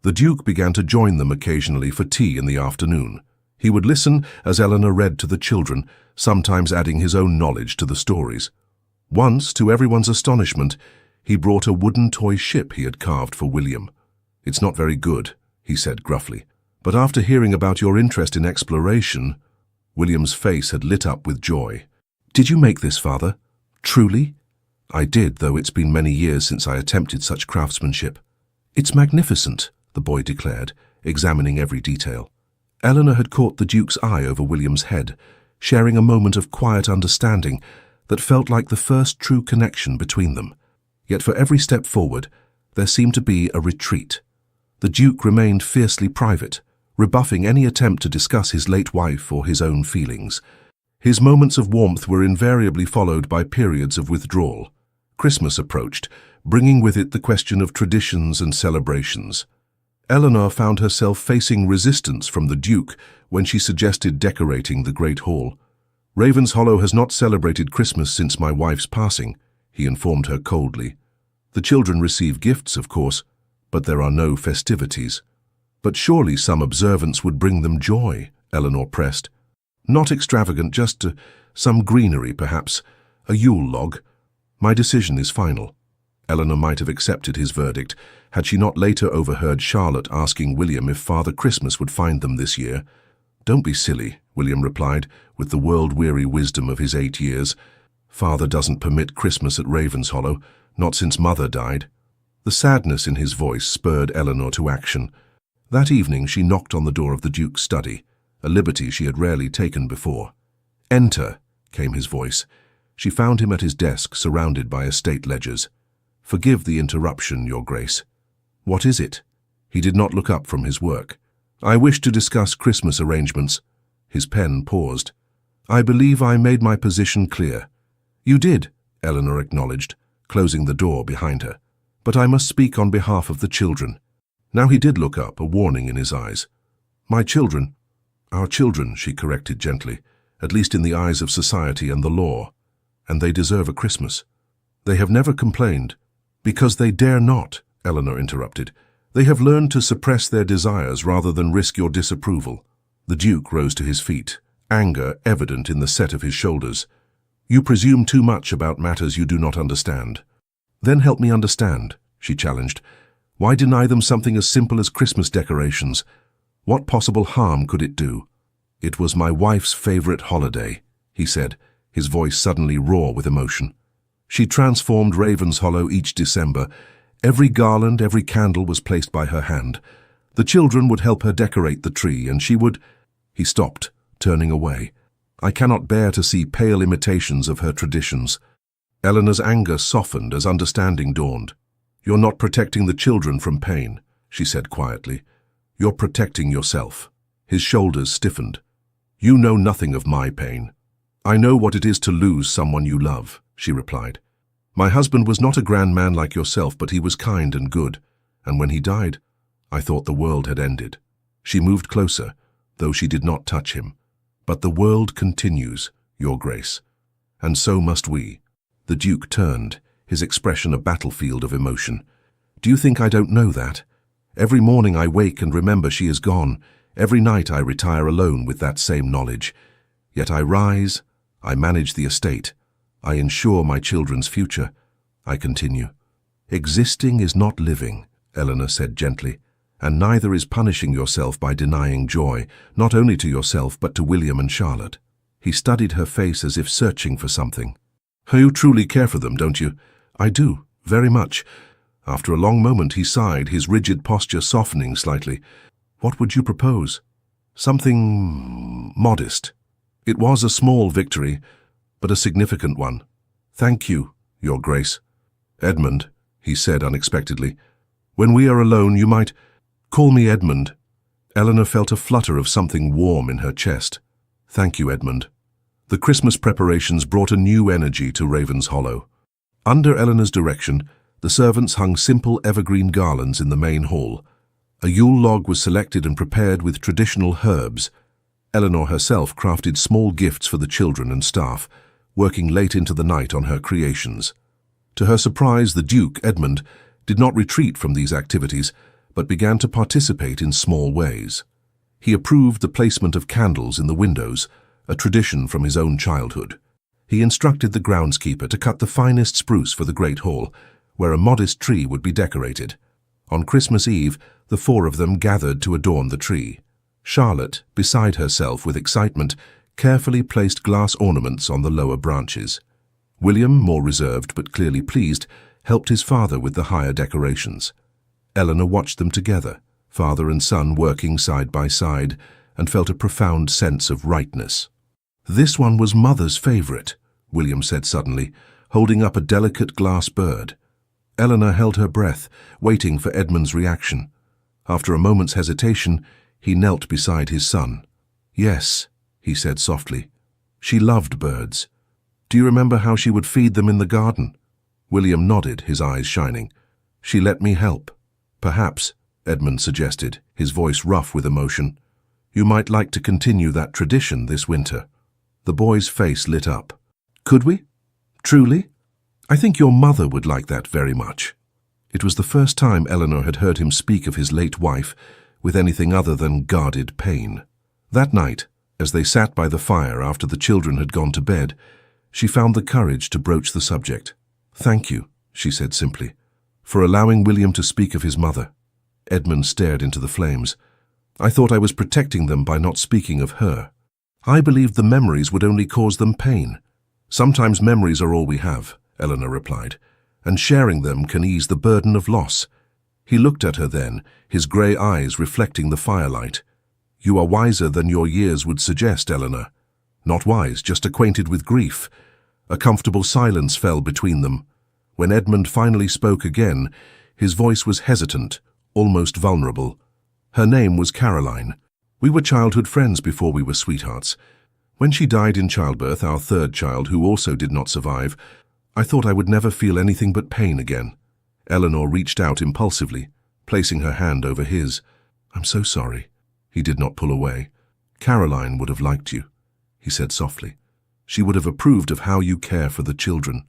The Duke began to join them occasionally for tea in the afternoon. He would listen as Eleanor read to the children, sometimes adding his own knowledge to the stories. Once, to everyone's astonishment, he brought a wooden toy ship he had carved for William. "It's not very good," he said gruffly, "but after hearing about your interest in exploration—" William's face had lit up with joy. "Did you make this, Father? Truly?" "I did, though it's been many years since I attempted such craftsmanship." "It's magnificent," the boy declared, examining every detail. Eleanor had caught the Duke's eye over William's head, sharing a moment of quiet understanding that felt like the first true connection between them. Yet for every step forward, there seemed to be a retreat. The Duke remained fiercely private, rebuffing any attempt to discuss his late wife or his own feelings. His moments of warmth were invariably followed by periods of withdrawal. Christmas approached, bringing with it the question of traditions and celebrations. Eleanor found herself facing resistance from the Duke when she suggested decorating the Great Hall. "Ravenshollow has not celebrated Christmas since my wife's passing," he informed her coldly. "The children receive gifts, of course, but there are no festivities." "But surely some observance would bring them joy," Eleanor pressed. "Not extravagant, just some greenery, perhaps, a Yule log. My decision is final." Eleanor might have accepted his verdict had she not later overheard Charlotte asking William if Father Christmas would find them this year. "Don't be silly," William replied, with the world-weary wisdom of his 8 years. "Father doesn't permit Christmas at Ravenshollow, not since Mother died." The sadness in his voice spurred Eleanor to action. That evening she knocked on the door of the Duke's study, a liberty she had rarely taken before. "Enter," came his voice. She found him at his desk, surrounded by estate ledgers. "Forgive the interruption, Your Grace." "What is it?" He did not look up from his work. "I wish to discuss Christmas arrangements." His pen paused. "I believe I made my position clear." "You did," Eleanor acknowledged, closing the door behind her. "But I must speak on behalf of the children." Now he did look up, a warning in his eyes. "My children." "Our children," she corrected gently, "at least in the eyes of society and the law. And they deserve a Christmas. They have never complained." "Because they dare not," Eleanor interrupted. "They have learned to suppress their desires rather than risk your disapproval." The Duke rose to his feet, anger evident in the set of his shoulders. "You presume too much about matters you do not understand." "Then help me understand," she challenged. "Why deny them something as simple as Christmas decorations? What possible harm could it do?" "It was my wife's favorite holiday," he said, his voice suddenly raw with emotion. "She transformed Ravenshollow each December. Every garland, every candle was placed by her hand. The children would help her decorate the tree, and she would—" He stopped, turning away. "I cannot bear to see pale imitations of her traditions." Eleanor's anger softened as understanding dawned. "You're not protecting the children from pain," she said quietly. "You're protecting yourself." His shoulders stiffened. "You know nothing of my pain." "I know what it is to lose someone you love," she replied. "My husband was not a grand man like yourself, but he was kind and good. And when he died, I thought the world had ended." She moved closer, though she did not touch him. "But the world continues, Your Grace. And so must we." The Duke turned, his expression a battlefield of emotion. "Do you think I don't know that? Every morning I wake and remember she is gone. Every night I retire alone with that same knowledge. Yet I rise, I manage the estate. I ensure my children's future. I continue." "Existing is not living," Eleanor said gently, "and neither is punishing yourself by denying joy, not only to yourself but to William and Charlotte." He studied her face as if searching for something. You truly care for them, don't you? I do, very much. After a long moment he sighed, his rigid posture softening slightly. What would you propose? Something modest. It was a small victory, but a significant one. Thank you, Your Grace. Edmund, he said unexpectedly, when we are alone you might call me Edmund. Eleanor felt a flutter of something warm in her chest. Thank you, Edmund. The Christmas preparations brought a new energy to Ravens Hollow. Under Eleanor's direction, the servants hung simple evergreen garlands in the main hall. A Yule log was selected and prepared with traditional herbs. Eleanor herself crafted small gifts for the children and staff, working late into the night on her creations. To her surprise, the Duke, Edmund, did not retreat from these activities, but began to participate in small ways. He approved the placement of candles in the windows, a tradition from his own childhood. He instructed the groundskeeper to cut the finest spruce for the Great Hall, where a modest tree would be decorated. On Christmas Eve, the four of them gathered to adorn the tree. Charlotte, beside herself with excitement, carefully placed glass ornaments on the lower branches. William, more reserved but clearly pleased, helped his father with the higher decorations. Eleanor watched them together, father and son working side by side, and felt a profound sense of rightness. This one was Mother's favorite, William said suddenly, holding up a delicate glass bird. Eleanor held her breath, waiting for Edmund's reaction. After a moment's hesitation, he knelt beside his son. Yes, he said softly. She loved birds. Do you remember how she would feed them in the garden? William nodded, his eyes shining. She let me help. Perhaps, Edmund suggested, his voice rough with emotion, you might like to continue that tradition this winter. The boy's face lit up. Could we? Truly? I think your mother would like that very much. It was the first time Eleanor had heard him speak of his late wife with anything other than guarded pain. That night, as they sat by the fire after the children had gone to bed, she found the courage to broach the subject. Thank you, she said simply, for allowing William to speak of his mother. Edmund stared into the flames. I thought I was protecting them by not speaking of her. I believed the memories would only cause them pain. Sometimes memories are all we have, Eleanor replied, and sharing them can ease the burden of loss. He looked at her then, his grey eyes reflecting the firelight. You are wiser than your years would suggest, Eleanor. Not wise, just acquainted with grief. A comfortable silence fell between them. When Edmund finally spoke again, his voice was hesitant, almost vulnerable. Her name was Caroline. We were childhood friends before we were sweethearts. When she died in childbirth, our third child, who also did not survive, I thought I would never feel anything but pain again. Eleanor reached out impulsively, placing her hand over his. I'm so sorry. He did not pull away. Caroline would have liked you, he said softly. She would have approved of how you care for the children.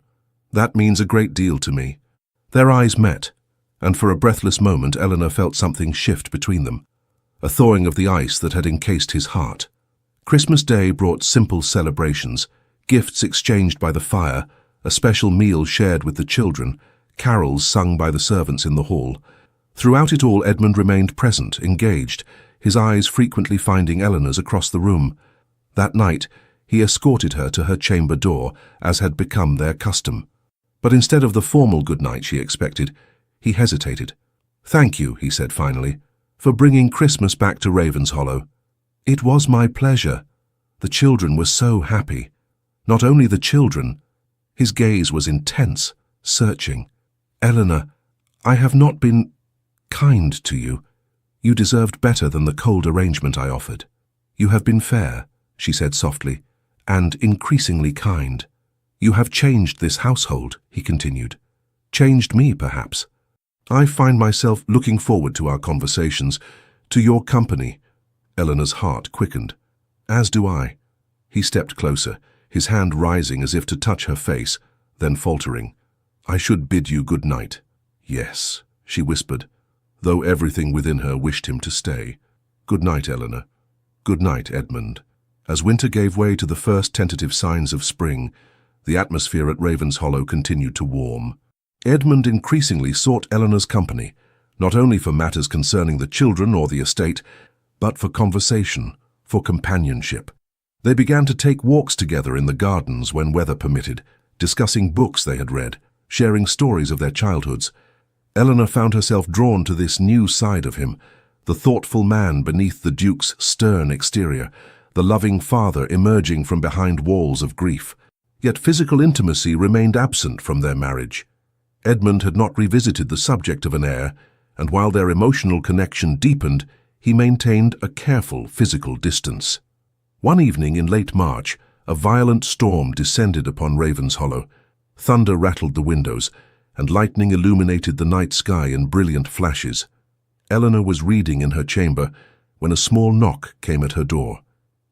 That means a great deal to me. Their eyes met, and for a breathless moment Eleanor felt something shift between them, a thawing of the ice that had encased his heart. Christmas Day brought simple celebrations, gifts exchanged by the fire, a special meal shared with the children, carols sung by the servants in the hall. Throughout it all, Edmund remained present, engaged, his eyes frequently finding Eleanor's across the room. That night, he escorted her to her chamber door, as had become their custom. But instead of the formal good night she expected, he hesitated. Thank you, he said finally, for bringing Christmas back to Ravens Hollow. It was my pleasure. The children were so happy. Not only the children. His gaze was intense, searching. Eleanor, I have not been kind to you. You deserved better than the cold arrangement I offered. You have been fair, she said softly, and increasingly kind. You have changed this household, he continued. Changed me, perhaps. I find myself looking forward to our conversations, to your company. Eleanor's heart quickened. As do I. He stepped closer, his hand rising as if to touch her face, then faltering. I should bid you good night. Yes, she whispered, though everything within her wished him to stay. Good night, Eleanor. Good night, Edmund. As winter gave way to the first tentative signs of spring, the atmosphere at Ravens Hollow continued to warm. Edmund increasingly sought Eleanor's company, not only for matters concerning the children or the estate, but for conversation, for companionship. They began to take walks together in the gardens when weather permitted, discussing books they had read, sharing stories of their childhoods. Eleanor found herself drawn to this new side of him, the thoughtful man beneath the Duke's stern exterior, the loving father emerging from behind walls of grief. Yet physical intimacy remained absent from their marriage. Edmund had not revisited the subject of an heir, and while their emotional connection deepened, he maintained a careful physical distance. One evening in late March, a violent storm descended upon Ravenshollow. Thunder rattled the windows, and lightning illuminated the night sky in brilliant flashes. Eleanor was reading in her chamber when a small knock came at her door.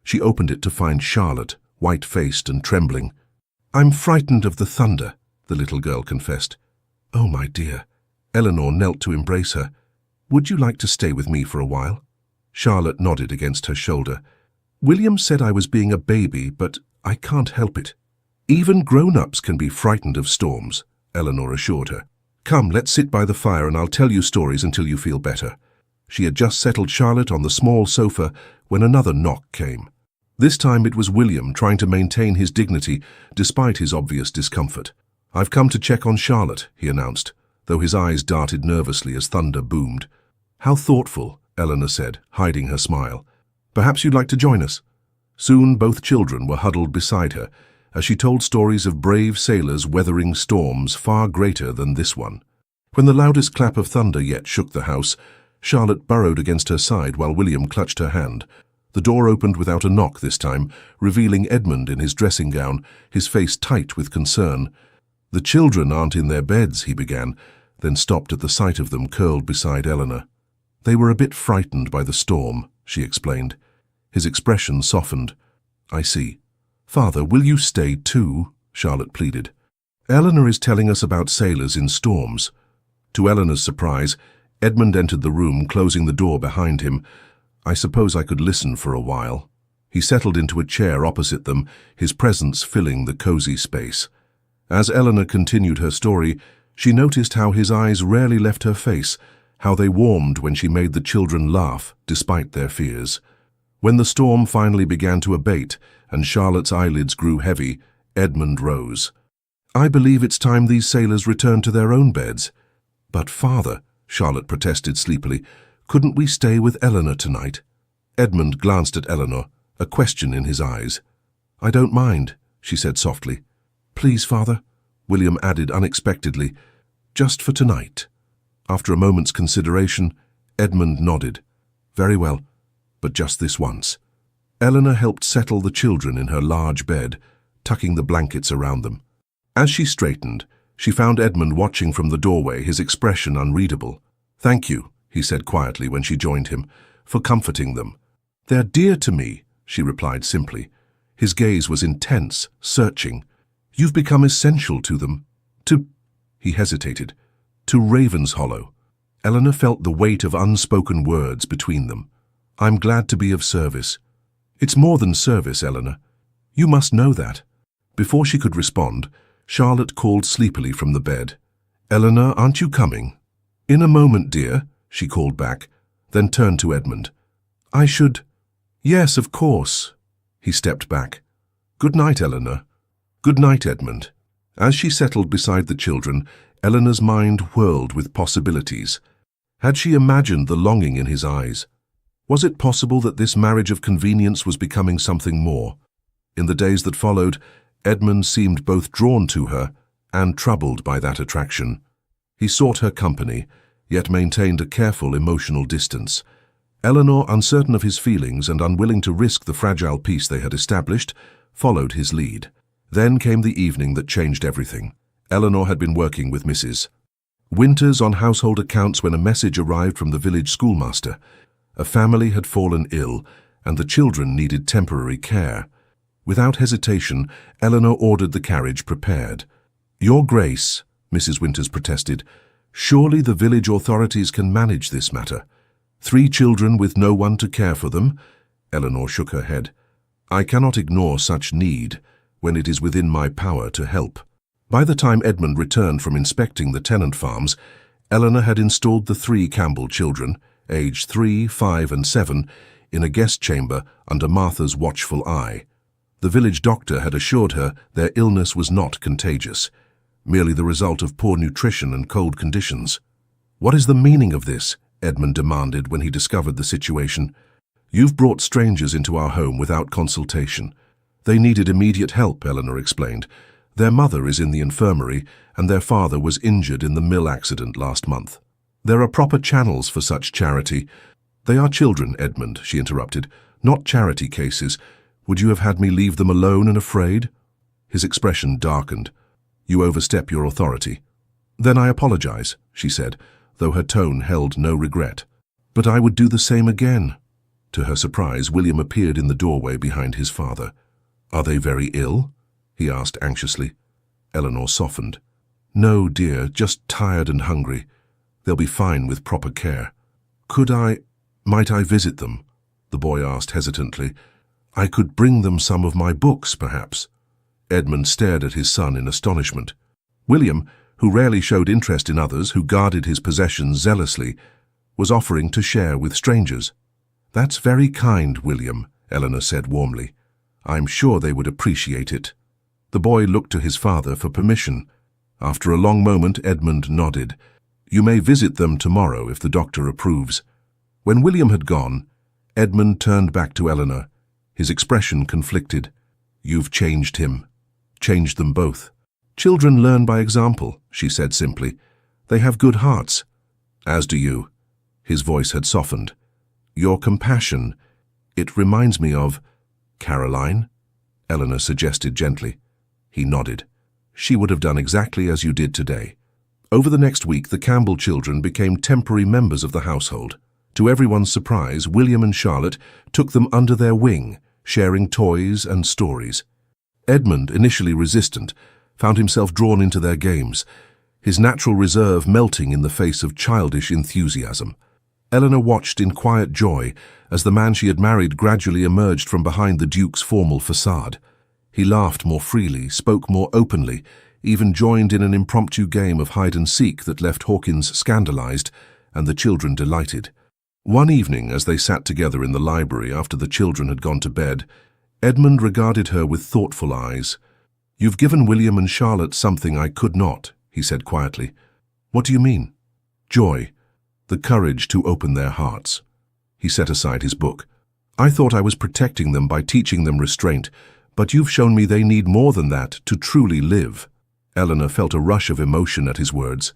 She opened it to find Charlotte, white-faced and trembling. "I'm frightened of the thunder," the little girl confessed. "Oh, my dear." Eleanor knelt to embrace her. "Would you like to stay with me for a while?" Charlotte nodded against her shoulder. "William said I was being a baby, but I can't help it." "Even grown-ups can be frightened of storms," Eleanor assured her. "Come, let's sit by the fire and I'll tell you stories until you feel better." She had just settled Charlotte on the small sofa when another knock came. This time it was William trying to maintain his dignity despite his obvious discomfort. "I've come to check on Charlotte," he announced, though his eyes darted nervously as thunder boomed. "How thoughtful," Eleanor said, hiding her smile. "Perhaps you'd like to join us?" Soon both children were huddled beside her as she told stories of brave sailors weathering storms far greater than this one. When the loudest clap of thunder yet shook the house, Charlotte burrowed against her side while William clutched her hand. The door opened without a knock this time, revealing Edmund in his dressing gown, his face tight with concern. "The children aren't in their beds," he began, then stopped at the sight of them curled beside Eleanor. "They were a bit frightened by the storm," she explained. His expression softened. "I see. Father, will you stay too?" Charlotte pleaded. "Eleanor is telling us about sailors in storms." To Eleanor's surprise, Edmund entered the room, closing the door behind him. "I suppose I could listen for a while." He settled into a chair opposite them, his presence filling the cozy space. As Eleanor continued her story, she noticed how his eyes rarely left her face, how they warmed when she made the children laugh, despite their fears. When the storm finally began to abate and Charlotte's eyelids grew heavy, Edmund rose. "I believe it's time these sailors returned to their own beds." "But, Father," Charlotte protested sleepily, "couldn't we stay with Eleanor tonight?" Edmund glanced at Eleanor, a question in his eyes. "I don't mind," she said softly. "Please, Father," William added unexpectedly, "just for tonight." After a moment's consideration, Edmund nodded. "Very well, but just this once." Eleanor helped settle the children in her large bed, tucking the blankets around them. As she straightened, she found Edmund watching from the doorway, his expression unreadable. "Thank you," he said quietly when she joined him, "for comforting them." "They're dear to me," she replied simply. His gaze was intense, searching. "You've become essential to them. He hesitated. "To Ravenshollow." Eleanor felt the weight of unspoken words between them. "I'm glad to be of service." "It's more than service, Eleanor. You must know that." Before she could respond, Charlotte called sleepily from the bed. "Eleanor, aren't you coming?" "In a moment, dear," she called back, then turned to Edmund. "I should—" "Yes, of course." He stepped back. "Good night, Eleanor." "Good night, Edmund." As she settled beside the children, Eleanor's mind whirled with possibilities. Had she imagined the longing in his eyes? Was it possible that this marriage of convenience was becoming something more? In the days that followed, Edmund seemed both drawn to her and troubled by that attraction. He sought her company, yet maintained a careful emotional distance. Eleanor, uncertain of his feelings and unwilling to risk the fragile peace they had established, followed his lead. Then came the evening that changed everything. Eleanor had been working with Mrs. Winters on household accounts when a message arrived from the village schoolmaster. A family had fallen ill, and the children needed temporary care. Without hesitation, Eleanor ordered the carriage prepared. "Your Grace," Mrs. Winters protested, "surely the village authorities can manage this matter. 3 children with no one to care for them?" Eleanor shook her head. "I cannot ignore such need when it is within my power to help." By the time Edmund returned from inspecting the tenant farms, Eleanor had installed the 3 Campbell children, aged 3, 5, and 7, in a guest chamber under Martha's watchful eye. The village doctor had assured her their illness was not contagious, merely the result of poor nutrition and cold conditions. "What is the meaning of this?" Edmund demanded when he discovered the situation. "You've brought strangers into our home without consultation." "They needed immediate help," Eleanor explained. "Their mother is in the infirmary, and their father was injured in the mill accident last month. There are proper channels for such charity." "They are children, Edmund," she interrupted, "not charity cases. Would you have had me leave them alone and afraid?" His expression darkened. "You overstep your authority." "Then I apologize," she said, though her tone held no regret. "But I would do the same again." To her surprise, William appeared in the doorway behind his father. "Are they very ill?" he asked anxiously. Eleanor softened. "No, dear, just tired and hungry. They'll be fine with proper care." Might I visit them?" the boy asked hesitantly. "I could bring them some of my books, perhaps." Edmund stared at his son in astonishment. William, who rarely showed interest in others, who guarded his possessions zealously, was offering to share with strangers. "That's very kind, William," Eleanor said warmly. "I'm sure they would appreciate it." The boy looked to his father for permission. After a long moment, Edmund nodded. "You may visit them tomorrow if the doctor approves." When William had gone, Edmund turned back to Eleanor, his expression conflicted. "You've changed him. Changed them both." "Children learn by example," she said simply. "They have good hearts." "As do you." His voice had softened. "Your compassion, it reminds me of—" "Caroline?" Eleanor suggested gently. He nodded. "She would have done exactly as you did today." Over the next week, the Campbell children became temporary members of the household. To everyone's surprise, William and Charlotte took them under their wing, sharing toys and stories. Edmund, initially resistant, found himself drawn into their games, his natural reserve melting in the face of childish enthusiasm. Eleanor watched in quiet joy as the man she had married gradually emerged from behind the Duke's formal facade. He laughed more freely, spoke more openly, even joined in an impromptu game of hide-and-seek that left Hawkins scandalized and the children delighted. One evening, as they sat together in the library after the children had gone to bed, Edmund regarded her with thoughtful eyes. "You've given William and Charlotte something I could not," he said quietly. "What do you mean?" "Joy. The courage to open their hearts." He set aside his book. "I thought I was protecting them by teaching them restraint, but you've shown me they need more than that to truly live." Eleanor felt a rush of emotion at his words.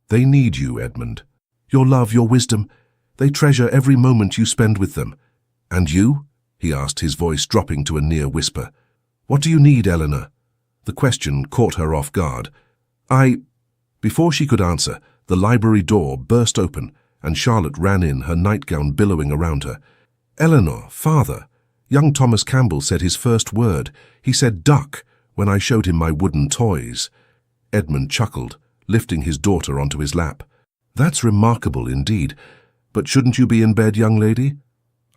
"They need you, Edmund. Your love, your wisdom. They treasure every moment you spend with them." "And you?" he asked, his voice dropping to a near whisper. "What do you need, Eleanor?" The question caught her off guard. Before she could answer, the library door burst open, and Charlotte ran in, her nightgown billowing around her. "Eleanor, father, young Thomas Campbell said his first word. He said duck when I showed him my wooden toys." Edmund chuckled, lifting his daughter onto his lap. "That's remarkable indeed. But shouldn't you be in bed, young lady?"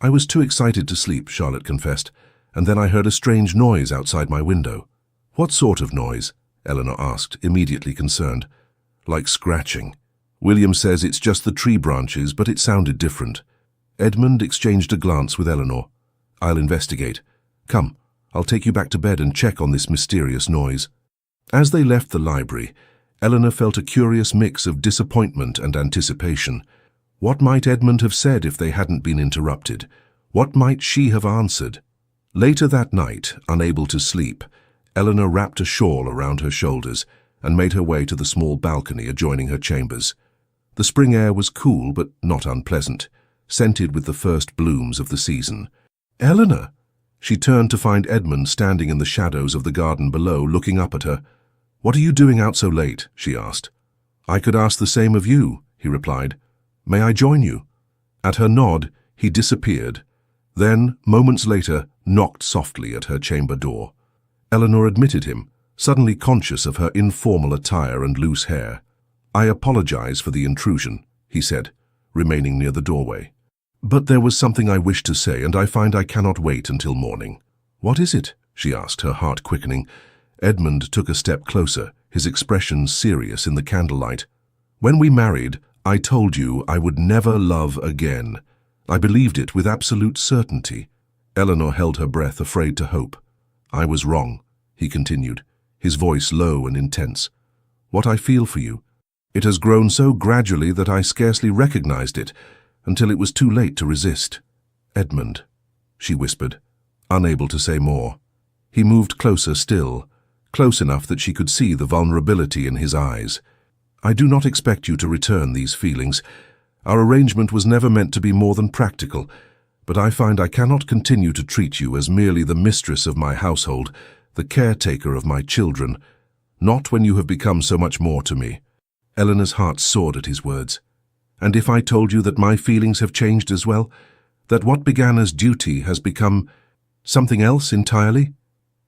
"I was too excited to sleep," Charlotte confessed, "and then I heard a strange noise outside my window." "What sort of noise?" Eleanor asked, immediately concerned. "Like scratching. William says it's just the tree branches, but it sounded different." Edmund exchanged a glance with Eleanor. "I'll investigate. Come, I'll take you back to bed and check on this mysterious noise." As they left the library, Eleanor felt a curious mix of disappointment and anticipation. What might Edmund have said if they hadn't been interrupted? What might she have answered? Later that night, unable to sleep, Eleanor wrapped a shawl around her shoulders and made her way to the small balcony adjoining her chambers. The spring air was cool but not unpleasant, scented with the first blooms of the season. "Eleanor!" She turned to find Edmund standing in the shadows of the garden below, looking up at her. "What are you doing out so late?" she asked. "I could ask the same of you," he replied. "May I join you?" At her nod, he disappeared, then, moments later, knocked softly at her chamber door. Eleanor admitted him, suddenly conscious of her informal attire and loose hair. "I apologize for the intrusion," he said, remaining near the doorway. "But there was something I wished to say, and I find I cannot wait until morning." "What is it?" she asked, her heart quickening. Edmund took a step closer, his expression serious in the candlelight. "When we married, I told you I would never love again. I believed it with absolute certainty." Eleanor held her breath, afraid to hope. I was wrong, he continued, his voice low and intense. What I feel for you, it has grown so gradually that I scarcely recognized it until it was too late to resist. Edmund, she whispered, unable to say more. He moved closer still, close enough that she could see the vulnerability in his eyes. I do not expect you to return these feelings. Our arrangement was never meant to be more than practical, but I find I cannot continue to treat you as merely the mistress of my household, the caretaker of my children, not when you have become so much more to me. Eleanor's heart soared at his words. And if I told you that my feelings have changed as well, that what began as duty has become something else entirely?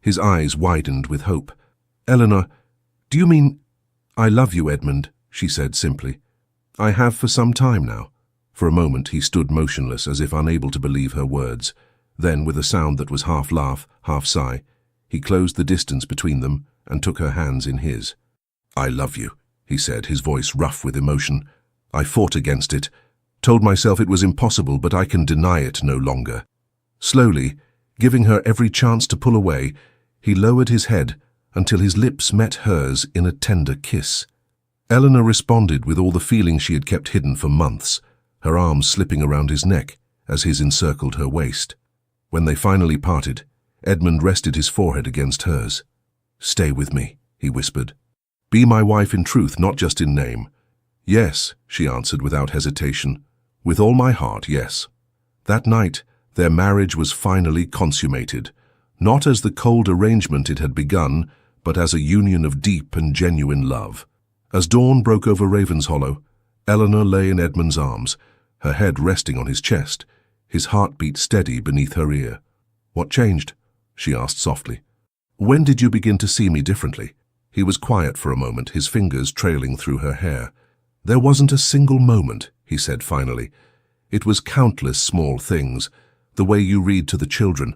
His eyes widened with hope. Eleanor, do you mean— I love you, Edmund, she said simply. I have for some time now. For a moment he stood motionless as if unable to believe her words. Then, with a sound that was half laugh, half sigh, he closed the distance between them and took her hands in his. I love you, he said, his voice rough with emotion. I fought against it, told myself it was impossible, but I can deny it no longer. Slowly, giving her every chance to pull away, he lowered his head until his lips met hers in a tender kiss. Eleanor responded with all the feeling she had kept hidden for months, her arms slipping around his neck as his encircled her waist. When they finally parted, Edmund rested his forehead against hers. Stay with me, he whispered. Be my wife in truth, not just in name. Yes, she answered without hesitation. With all my heart, yes. That night, their marriage was finally consummated, not as the cold arrangement it had begun, but as a union of deep and genuine love. As dawn broke over Ravenshollow, Eleanor lay in Edmund's arms, her head resting on his chest, his heartbeat steady beneath her ear. What changed? She asked softly. When did you begin to see me differently? He was quiet for a moment, his fingers trailing through her hair. There wasn't a single moment, he said finally. It was countless small things, the way you read to the children,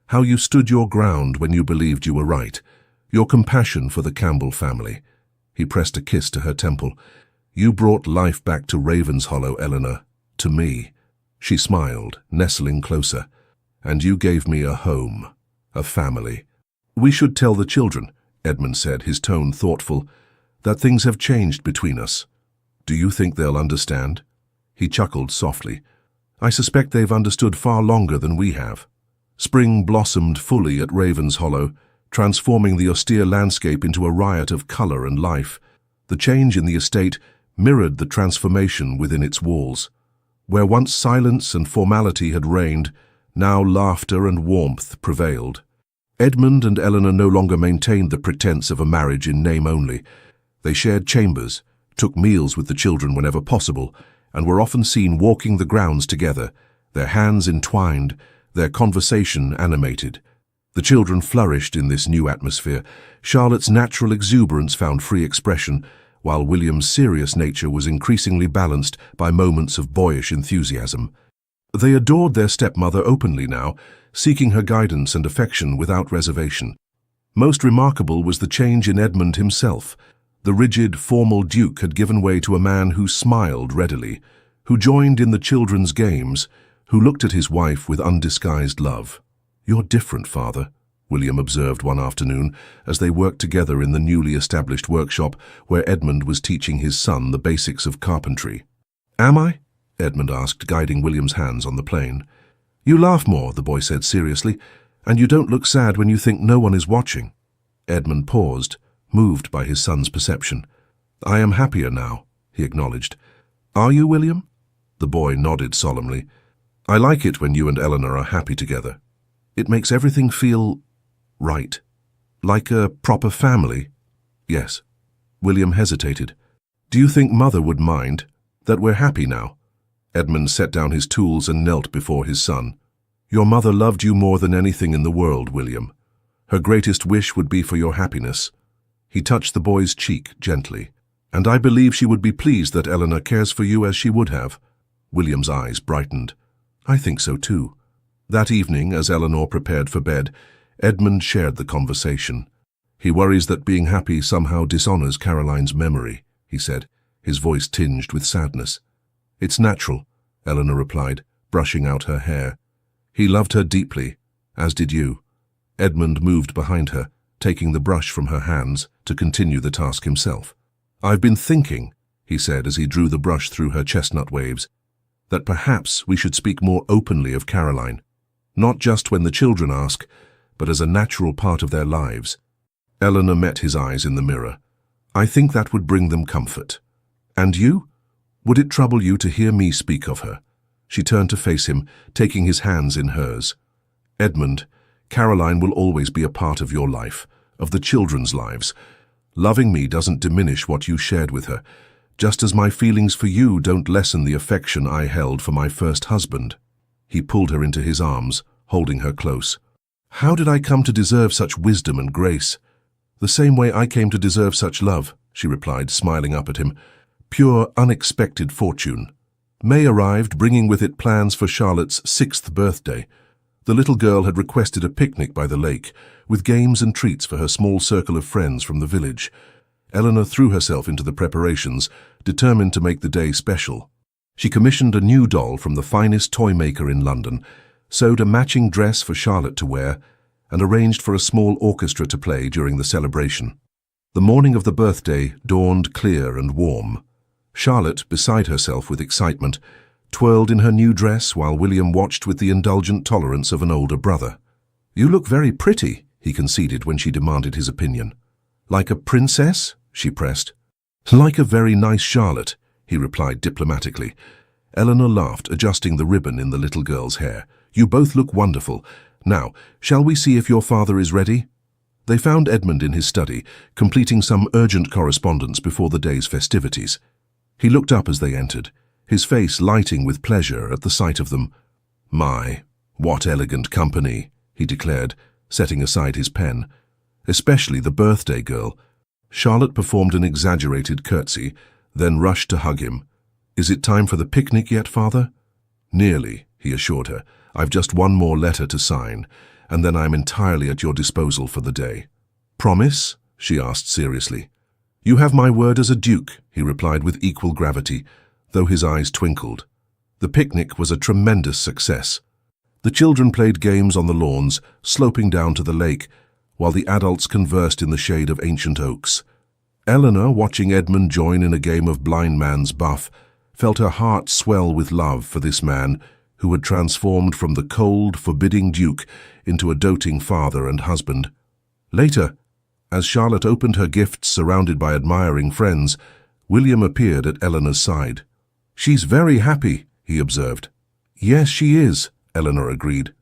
how you stood your ground when you believed you were right, your compassion for the Campbell family. He pressed a kiss to her temple. You brought life back to Ravenshollow, Eleanor, to me. She smiled, nestling closer. And you gave me a home, a family. We should tell the children, Edmund said, his tone thoughtful, that things have changed between us. Do you think they'll understand? He chuckled softly. I suspect they've understood far longer than we have. Spring blossomed fully at Ravenshollow, transforming the austere landscape into a riot of colour and life. The change in the estate mirrored the transformation within its walls. Where once silence and formality had reigned, now laughter and warmth prevailed. Edmund and Eleanor no longer maintained the pretense of a marriage in name only. They shared chambers, took meals with the children whenever possible, and were often seen walking the grounds together, their hands entwined, their conversation animated. The children flourished in this new atmosphere. Charlotte's natural exuberance found free expression, while William's serious nature was increasingly balanced by moments of boyish enthusiasm. They adored their stepmother openly now, seeking her guidance and affection without reservation. Most remarkable was the change in Edmund himself. The rigid, formal Duke had given way to a man who smiled readily, who joined in the children's games, who looked at his wife with undisguised love. You're different, Father, William observed one afternoon as they worked together in the newly established workshop where Edmund was teaching his son the basics of carpentry. Am I? Edmund asked, guiding William's hands on the plane. You laugh more, the boy said seriously, and you don't look sad when you think no one is watching. Edmund paused, moved by his son's perception. I am happier now, he acknowledged. Are you, William? The boy nodded solemnly. I like it when you and Eleanor are happy together. It makes everything feel right. Like a proper family. Yes. William hesitated. Do you think Mother would mind that we're happy now? Edmund set down his tools and knelt before his son. Your mother loved you more than anything in the world, William. Her greatest wish would be for your happiness. He touched the boy's cheek gently. And I believe she would be pleased that Eleanor cares for you as she would have. William's eyes brightened. I think so too. That evening, as Eleanor prepared for bed, Edmund shared the conversation. He worries that being happy somehow dishonors Caroline's memory, he said, his voice tinged with sadness. It's natural, Eleanor replied, brushing out her hair. He loved her deeply, as did you. Edmund moved behind her, taking the brush from her hands to continue the task himself. "I've been thinking," he said as he drew the brush through her chestnut waves, "that perhaps we should speak more openly of Caroline, not just when the children ask, but as a natural part of their lives." Eleanor met his eyes in the mirror. "I think that would bring them comfort. And you? Would it trouble you to hear me speak of her?" She turned to face him, taking his hands in hers. "Edmund, Caroline will always be a part of your life, of the children's lives. Loving me doesn't diminish what you shared with her, just as my feelings for you don't lessen the affection I held for my first husband." He pulled her into his arms, holding her close. "How did I come to deserve such wisdom and grace?" "The same way I came to deserve such love," she replied, smiling up at him. "Pure, unexpected fortune." May arrived, bringing with it plans for Charlotte's 6th birthday. The little girl had requested a picnic by the lake, with games and treats for her small circle of friends from the village. Eleanor threw herself into the preparations, determined to make the day special. She commissioned a new doll from the finest toy maker in London, sewed a matching dress for Charlotte to wear, and arranged for a small orchestra to play during the celebration. The morning of the birthday dawned clear and warm. Charlotte, beside herself with excitement, twirled in her new dress while William watched with the indulgent tolerance of an older brother. "You look very pretty," he conceded when she demanded his opinion. "Like a princess?" she pressed. "Like a very nice Charlotte," he replied diplomatically. Eleanor laughed, adjusting the ribbon in the little girl's hair. "You both look wonderful. Now, shall we see if your father is ready?" They found Edmund in his study, completing some urgent correspondence before the day's festivities. He looked up as they entered, his face lighting with pleasure at the sight of them. "My, what elegant company," he declared, setting aside his pen. "Especially the birthday girl." Charlotte performed an exaggerated curtsy, then rushed to hug him. "Is it time for the picnic yet, Father?" "Nearly," he assured her. "I've just one more letter to sign, and then I'm entirely at your disposal for the day." "Promise?" she asked seriously. "You have my word as a duke," he replied with equal gravity, though his eyes twinkled. The picnic was a tremendous success. The children played games on the lawns, sloping down to the lake, while the adults conversed in the shade of ancient oaks. Eleanor, watching Edmund join in a game of blind man's buff, felt her heart swell with love for this man who had transformed from the cold, forbidding duke into a doting father and husband. Later, as Charlotte opened her gifts surrounded by admiring friends, William appeared at Eleanor's side. "She's very happy," he observed. "Yes, she is," Eleanor agreed.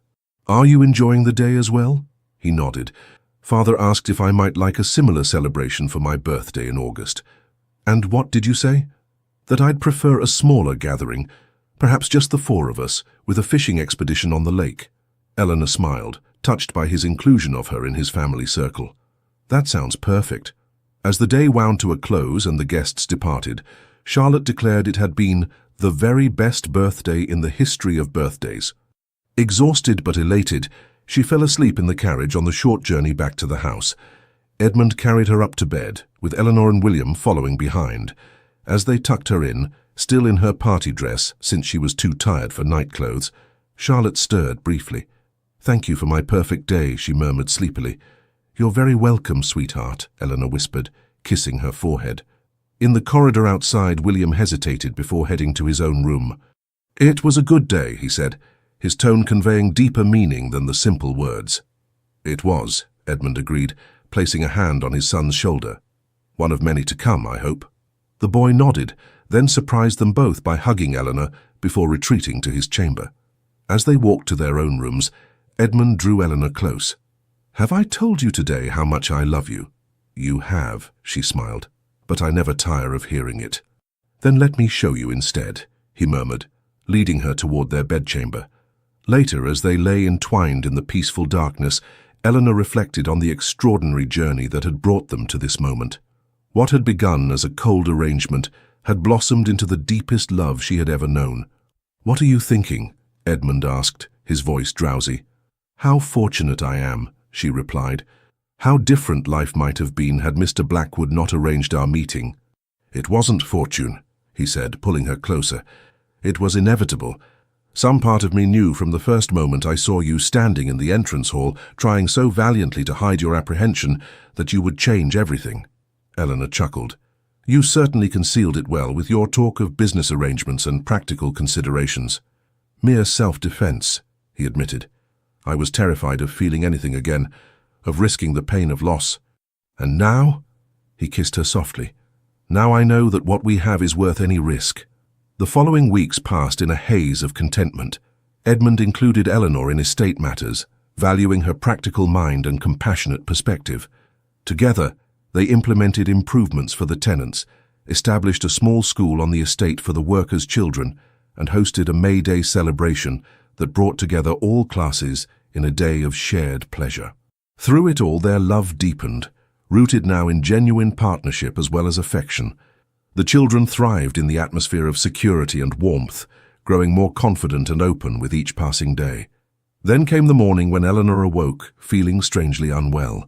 "Are you enjoying the day as well?" He nodded. "Father asked if I might like a similar celebration for my birthday in August." "And what did you say?" "That I'd prefer a smaller gathering, perhaps just the 4 of us, with a fishing expedition on the lake." Eleanor smiled, touched by his inclusion of her in his family circle. "That sounds perfect." As the day wound to a close and the guests departed, Charlotte declared it had been the very best birthday in the history of birthdays. Exhausted but elated, she fell asleep in the carriage on the short journey back to the house. Edmund carried her up to bed, with Eleanor and William following behind. As they tucked her in, still in her party dress since she was too tired for nightclothes, Charlotte stirred briefly. "Thank you for my perfect day," she murmured sleepily. "You're very welcome, sweetheart," Eleanor whispered, kissing her forehead. In the corridor outside, William hesitated before heading to his own room. "It was a good day," he said, his tone conveying deeper meaning than the simple words. "It was," Edmund agreed, placing a hand on his son's shoulder. "One of many to come, I hope." The boy nodded, then surprised them both by hugging Eleanor before retreating to his chamber. As they walked to their own rooms, Edmund drew Eleanor close. "Have I told you today how much I love you?" "You have," she smiled, "but I never tire of hearing it." "Then let me show you instead," he murmured, leading her toward their bedchamber. Later, as they lay entwined in the peaceful darkness, Eleanor reflected on the extraordinary journey that had brought them to this moment. What had begun as a cold arrangement had blossomed into the deepest love she had ever known. "What are you thinking?" Edmund asked, his voice drowsy. "How fortunate I am," she replied. "How different life might have been had Mr. Blackwood not arranged our meeting." "It wasn't fortune," he said, pulling her closer. "It was inevitable. Some part of me knew from the first moment I saw you standing in the entrance hall, trying so valiantly to hide your apprehension, that you would change everything. Eleanor chuckled. You certainly concealed it well with your talk of business arrangements and practical considerations. Mere self-defense, he admitted. I was terrified of feeling anything again, of risking the pain of loss. And now? He kissed her softly. Now I know that what we have is worth any risk. The following weeks passed in a haze of contentment. Edmund included Eleanor in estate matters, valuing her practical mind and compassionate perspective. Together, they implemented improvements for the tenants, established a small school on the estate for the workers' children, and hosted a May Day celebration that brought together all classes in a day of shared pleasure. Through it all, their love deepened, rooted now in genuine partnership as well as affection. The children thrived in the atmosphere of security and warmth, growing more confident and open with each passing day. Then came the morning when Eleanor awoke, feeling strangely unwell.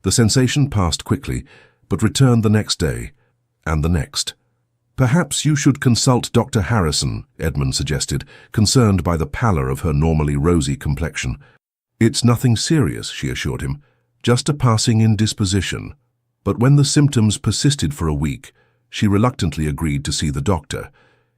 The sensation passed quickly, but returned the next day, and the next. Perhaps you should consult Dr. Harrison, Edmund suggested, concerned by the pallor of her normally rosy complexion. It's nothing serious, she assured him, just a passing indisposition. But when the symptoms persisted for a week, she reluctantly agreed to see the doctor.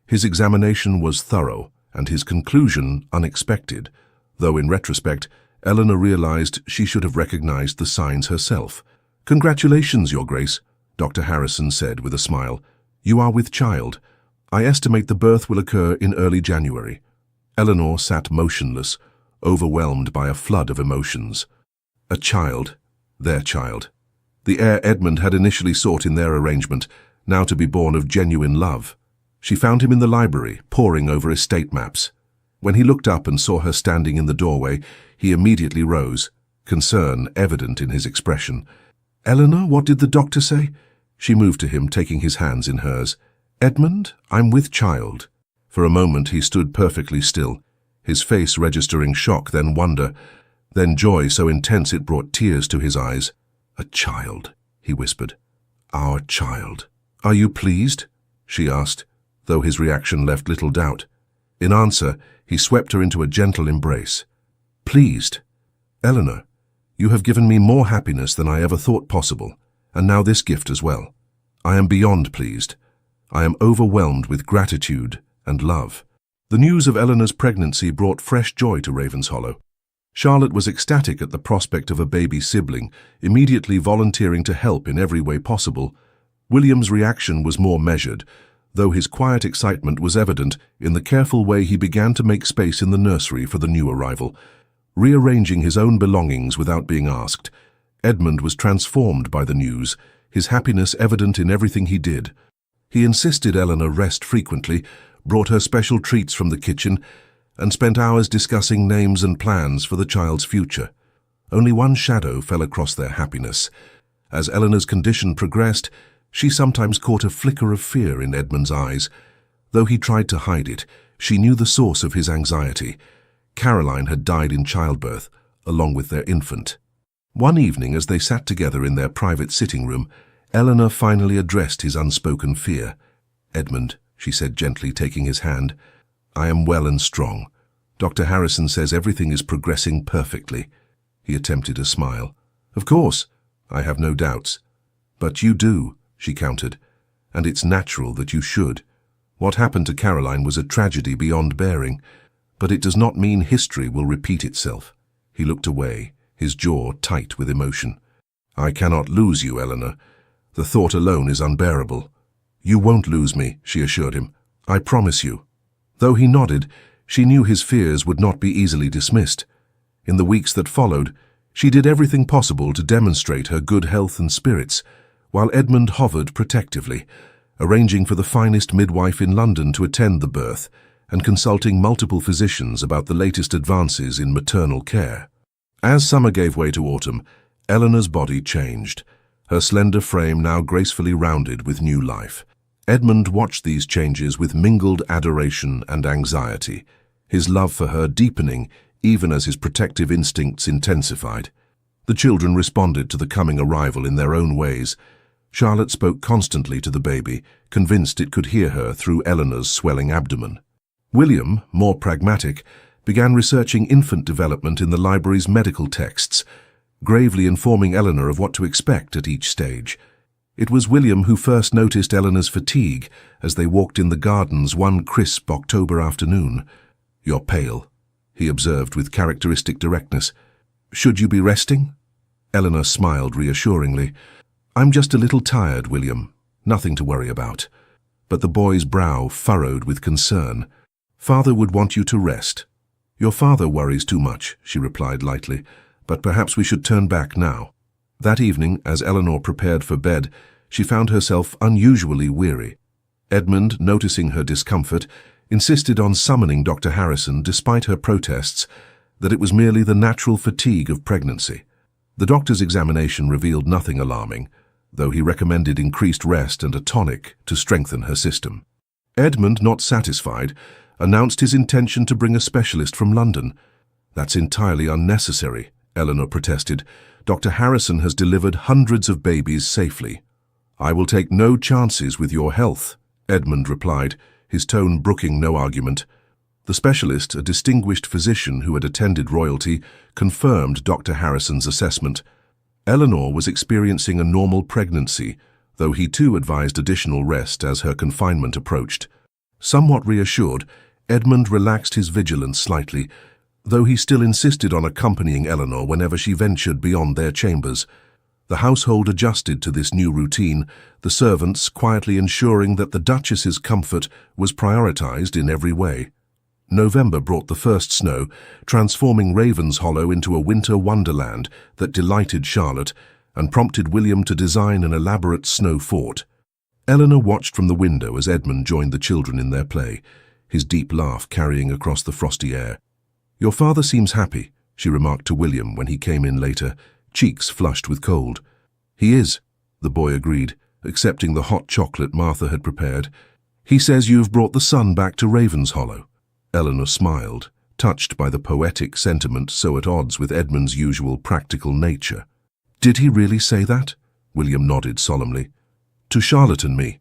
His examination was thorough, and his conclusion unexpected, though in retrospect, Eleanor realized she should have recognized the signs herself. Congratulations, Your Grace, Dr. Harrison said with a smile. You are with child. I estimate the birth will occur in early January. Eleanor sat motionless, overwhelmed by a flood of emotions. A child, their child. The heir Edmund had initially sought in their arrangement, now to be born of genuine love. She found him in the library, poring over estate maps. When he looked up and saw her standing in the doorway, he immediately rose, concern evident in his expression. Eleanor, what did the doctor say? She moved to him, taking his hands in hers. Edmund, I'm with child. For a moment he stood perfectly still, his face registering shock, then wonder, then joy so intense it brought tears to his eyes. A child, he whispered. Our child. Are you pleased? She asked, though his reaction left little doubt. In answer, he swept her into a gentle embrace. Pleased? Eleanor, you have given me more happiness than I ever thought possible, and now this gift as well. I am beyond pleased. I am overwhelmed with gratitude and love. The news of Eleanor's pregnancy brought fresh joy to Ravenshollow. Charlotte was ecstatic at the prospect of a baby sibling, immediately volunteering to help in every way possible. William's reaction was more measured, though his quiet excitement was evident in the careful way he began to make space in the nursery for the new arrival. Rearranging his own belongings without being asked, Edmund was transformed by the news, his happiness evident in everything he did. He insisted Eleanor rest frequently, brought her special treats from the kitchen, and spent hours discussing names and plans for the child's future. Only one shadow fell across their happiness. As Eleanor's condition progressed, she sometimes caught a flicker of fear in Edmund's eyes. Though he tried to hide it, she knew the source of his anxiety. Caroline had died in childbirth, along with their infant. One evening, as they sat together in their private sitting room, Eleanor finally addressed his unspoken fear. Edmund, she said gently, taking his hand, I am well and strong. Dr. Harrison says everything is progressing perfectly. He attempted a smile. Of course, I have no doubts. But you do, she countered, and it's natural that you should. What happened to Caroline was a tragedy beyond bearing, but it does not mean history will repeat itself. He looked away, his jaw tight with emotion. I cannot lose you, Eleanor. The thought alone is unbearable. You won't lose me, she assured him. I promise you. Though he nodded, she knew his fears would not be easily dismissed. In the weeks that followed, she did everything possible to demonstrate her good health and spirits, while Edmund hovered protectively, arranging for the finest midwife in London to attend the birth and consulting multiple physicians about the latest advances in maternal care. As summer gave way to autumn, Eleanor's body changed, her slender frame now gracefully rounded with new life. Edmund watched these changes with mingled adoration and anxiety, his love for her deepening even as his protective instincts intensified. The children responded to the coming arrival in their own ways. Charlotte spoke constantly to the baby, convinced it could hear her through Eleanor's swelling abdomen. William, more pragmatic, began researching infant development in the library's medical texts, gravely informing Eleanor of what to expect at each stage. It was William who first noticed Eleanor's fatigue as they walked in the gardens one crisp October afternoon. "You're pale," he observed with characteristic directness. "Should you be resting?" Eleanor smiled reassuringly. "I'm just a little tired, William. Nothing to worry about." But the boy's brow furrowed with concern. "Father would want you to rest." "Your father worries too much," she replied lightly, "but perhaps we should turn back now." That evening, as Eleanor prepared for bed, she found herself unusually weary. Edmund, noticing her discomfort, insisted on summoning Dr. Harrison despite her protests that it was merely the natural fatigue of pregnancy. The doctor's examination revealed nothing alarming, though he recommended increased rest and a tonic to strengthen her system. Edmund, not satisfied, announced his intention to bring a specialist from London. "That's entirely unnecessary," Eleanor protested. "Dr. Harrison has delivered hundreds of babies safely." "I will take no chances with your health," Edmund replied, his tone brooking no argument. The specialist, a distinguished physician who had attended royalty, confirmed Dr. Harrison's assessment. Eleanor was experiencing a normal pregnancy, though he too advised additional rest as her confinement approached. Somewhat reassured, Edmund relaxed his vigilance slightly, though he still insisted on accompanying Eleanor whenever she ventured beyond their chambers. The household adjusted to this new routine, the servants quietly ensuring that the Duchess's comfort was prioritized in every way. November brought the first snow, transforming Ravenshollow into a winter wonderland that delighted Charlotte and prompted William to design an elaborate snow fort. Eleanor watched from the window as Edmund joined the children in their play, his deep laugh carrying across the frosty air. "Your father seems happy," she remarked to William when he came in later, cheeks flushed with cold. "He is," the boy agreed, accepting the hot chocolate Martha had prepared. "He says you've brought the sun back to Ravenshollow." Eleanor smiled, touched by the poetic sentiment so at odds with Edmund's usual practical nature. "Did he really say that?" William nodded solemnly. "To Charlotte and me.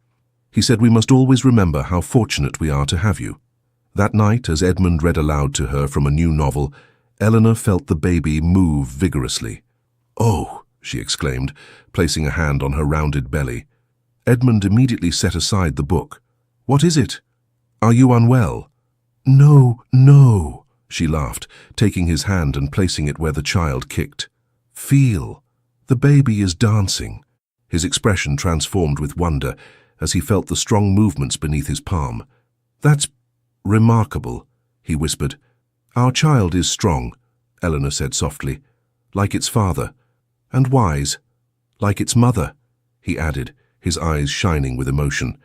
He said we must always remember how fortunate we are to have you." That night, as Edmund read aloud to her from a new novel, Eleanor felt the baby move vigorously. "Oh!" she exclaimed, placing a hand on her rounded belly. Edmund immediately set aside the book. "What is it? Are you unwell?" "No, no," she laughed, taking his hand and placing it where the child kicked. "Feel. The baby is dancing." His expression transformed with wonder as he felt the strong movements beneath his palm. "That's remarkable," he whispered. "Our child is strong," Eleanor said softly, "like its father. And wise, like its mother," he added, his eyes shining with emotion.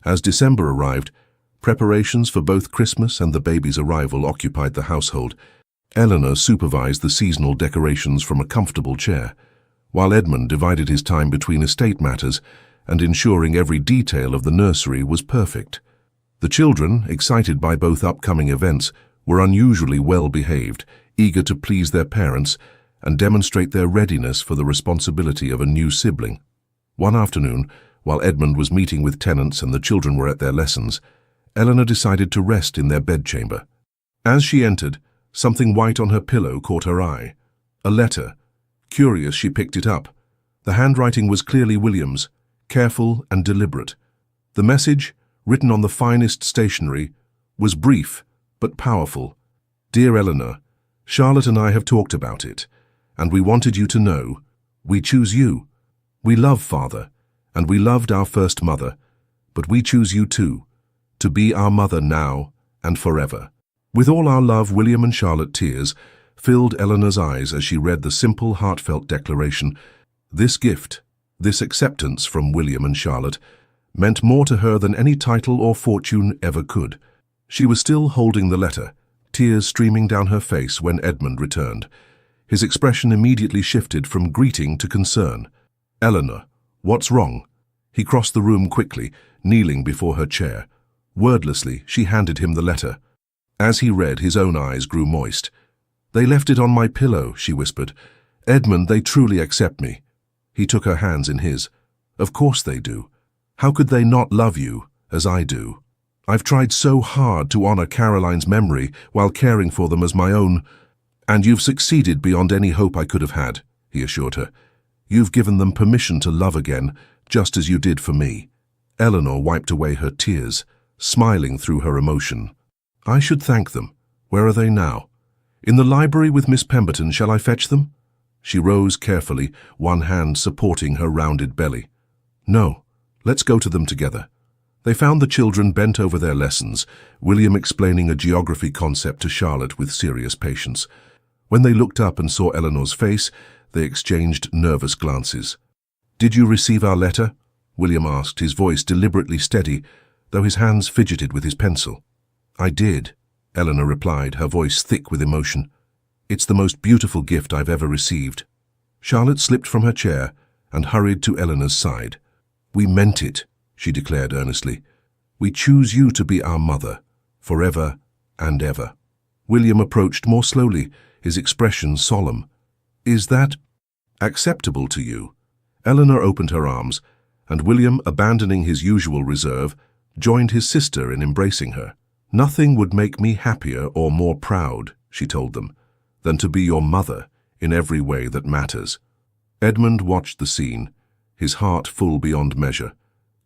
As December arrived, preparations for both Christmas and the baby's arrival occupied the household. Eleanor supervised the seasonal decorations from a comfortable chair, while Edmund divided his time between estate matters and ensuring every detail of the nursery was perfect. The children, excited by both upcoming events, were unusually well behaved, eager to please their parents and demonstrate their readiness for the responsibility of a new sibling. One afternoon, while Edmund was meeting with tenants and the children were at their lessons, Eleanor decided to rest in their bedchamber. As she entered, something white on her pillow caught her eye. A letter. Curious, she picked it up. The handwriting was clearly William's, careful and deliberate. The message, written on the finest stationery, was brief but powerful. "Dear Eleanor, Charlotte and I have talked about it, and we wanted you to know, we choose you. We love Father, and we loved our first mother, but we choose you too, to be our mother now and forever." With all our love, William and Charlotte, tears filled Eleanor's eyes as she read the simple, heartfelt declaration. This gift, this acceptance from William and Charlotte, meant more to her than any title or fortune ever could. She was still holding the letter, tears streaming down her face when Edmund returned. His expression immediately shifted from greeting to concern. "Eleanor, what's wrong?" He crossed the room quickly, kneeling before her chair. Wordlessly, she handed him the letter. As he read, his own eyes grew moist. "They left it on my pillow," she whispered. "Edmund, they truly accept me." He took her hands in his. "Of course they do. How could they not love you, as I do?" I've tried so hard to honor Caroline's memory while caring for them as my own. And you've succeeded beyond any hope I could have had, he assured her. You've given them permission to love again, just as you did for me. Eleanor wiped away her tears, smiling through her emotion. I should thank them. Where are they now? In the library with Miss Pemberton. Shall I fetch them? She rose carefully, one hand supporting her rounded belly. No, let's go to them together. They found the children bent over their lessons, William explaining a geography concept to Charlotte with serious patience. When they looked up and saw Eleanor's face, they exchanged nervous glances. Did you receive our letter? William asked, his voice deliberately steady, though his hands fidgeted with his pencil. I did, Eleanor replied, her voice thick with emotion. It's the most beautiful gift I've ever received. Charlotte slipped from her chair and hurried to Eleanor's side. We meant it, she declared earnestly. We choose you to be our mother, forever and ever. William approached more slowly, his expression solemn. Is that acceptable to you? Eleanor opened her arms, and William, abandoning his usual reserve, joined his sister in embracing her. Nothing would make me happier or more proud, she told them, than to be your mother in every way that matters. Edmund watched the scene, his heart full beyond measure.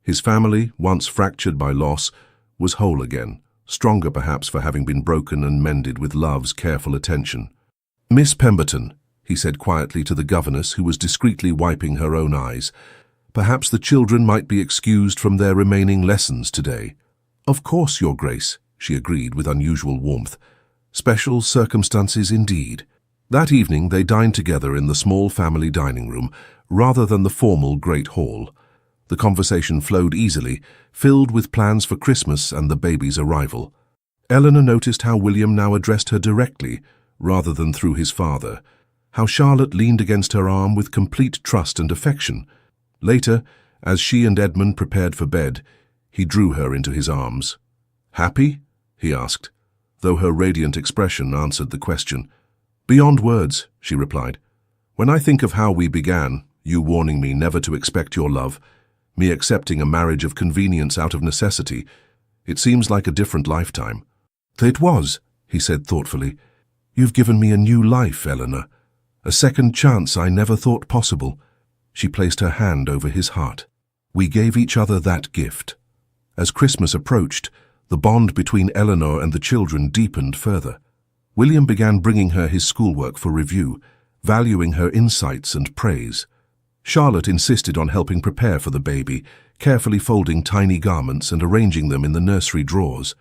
His family, once fractured by loss, was whole again, stronger perhaps for having been broken and mended with love's careful attention. Miss Pemberton, he said quietly to the governess, who was discreetly wiping her own eyes, perhaps the children might be excused from their remaining lessons today. Of course, Your Grace, she agreed with unusual warmth. Special circumstances indeed. That evening they dined together in the small family dining room, rather than the formal great hall. The conversation flowed easily, filled with plans for Christmas and the baby's arrival. Eleanor noticed how William now addressed her directly, rather than through his father, how Charlotte leaned against her arm with complete trust and affection. Later, as she and Edmund prepared for bed, he drew her into his arms. Happy? He asked, though her radiant expression answered the question. Beyond words, she replied. When I think of how we began, you warning me never to expect your love, me accepting a marriage of convenience out of necessity, it seems like a different lifetime. It was, he said thoughtfully. You've given me a new life, Eleanor. A second chance I never thought possible. She placed her hand over his heart. We gave each other that gift. As Christmas approached, the bond between Eleanor and the children deepened further. William began bringing her his schoolwork for review, valuing her insights and praise. Charlotte insisted on helping prepare for the baby, carefully folding tiny garments and arranging them in the nursery drawers.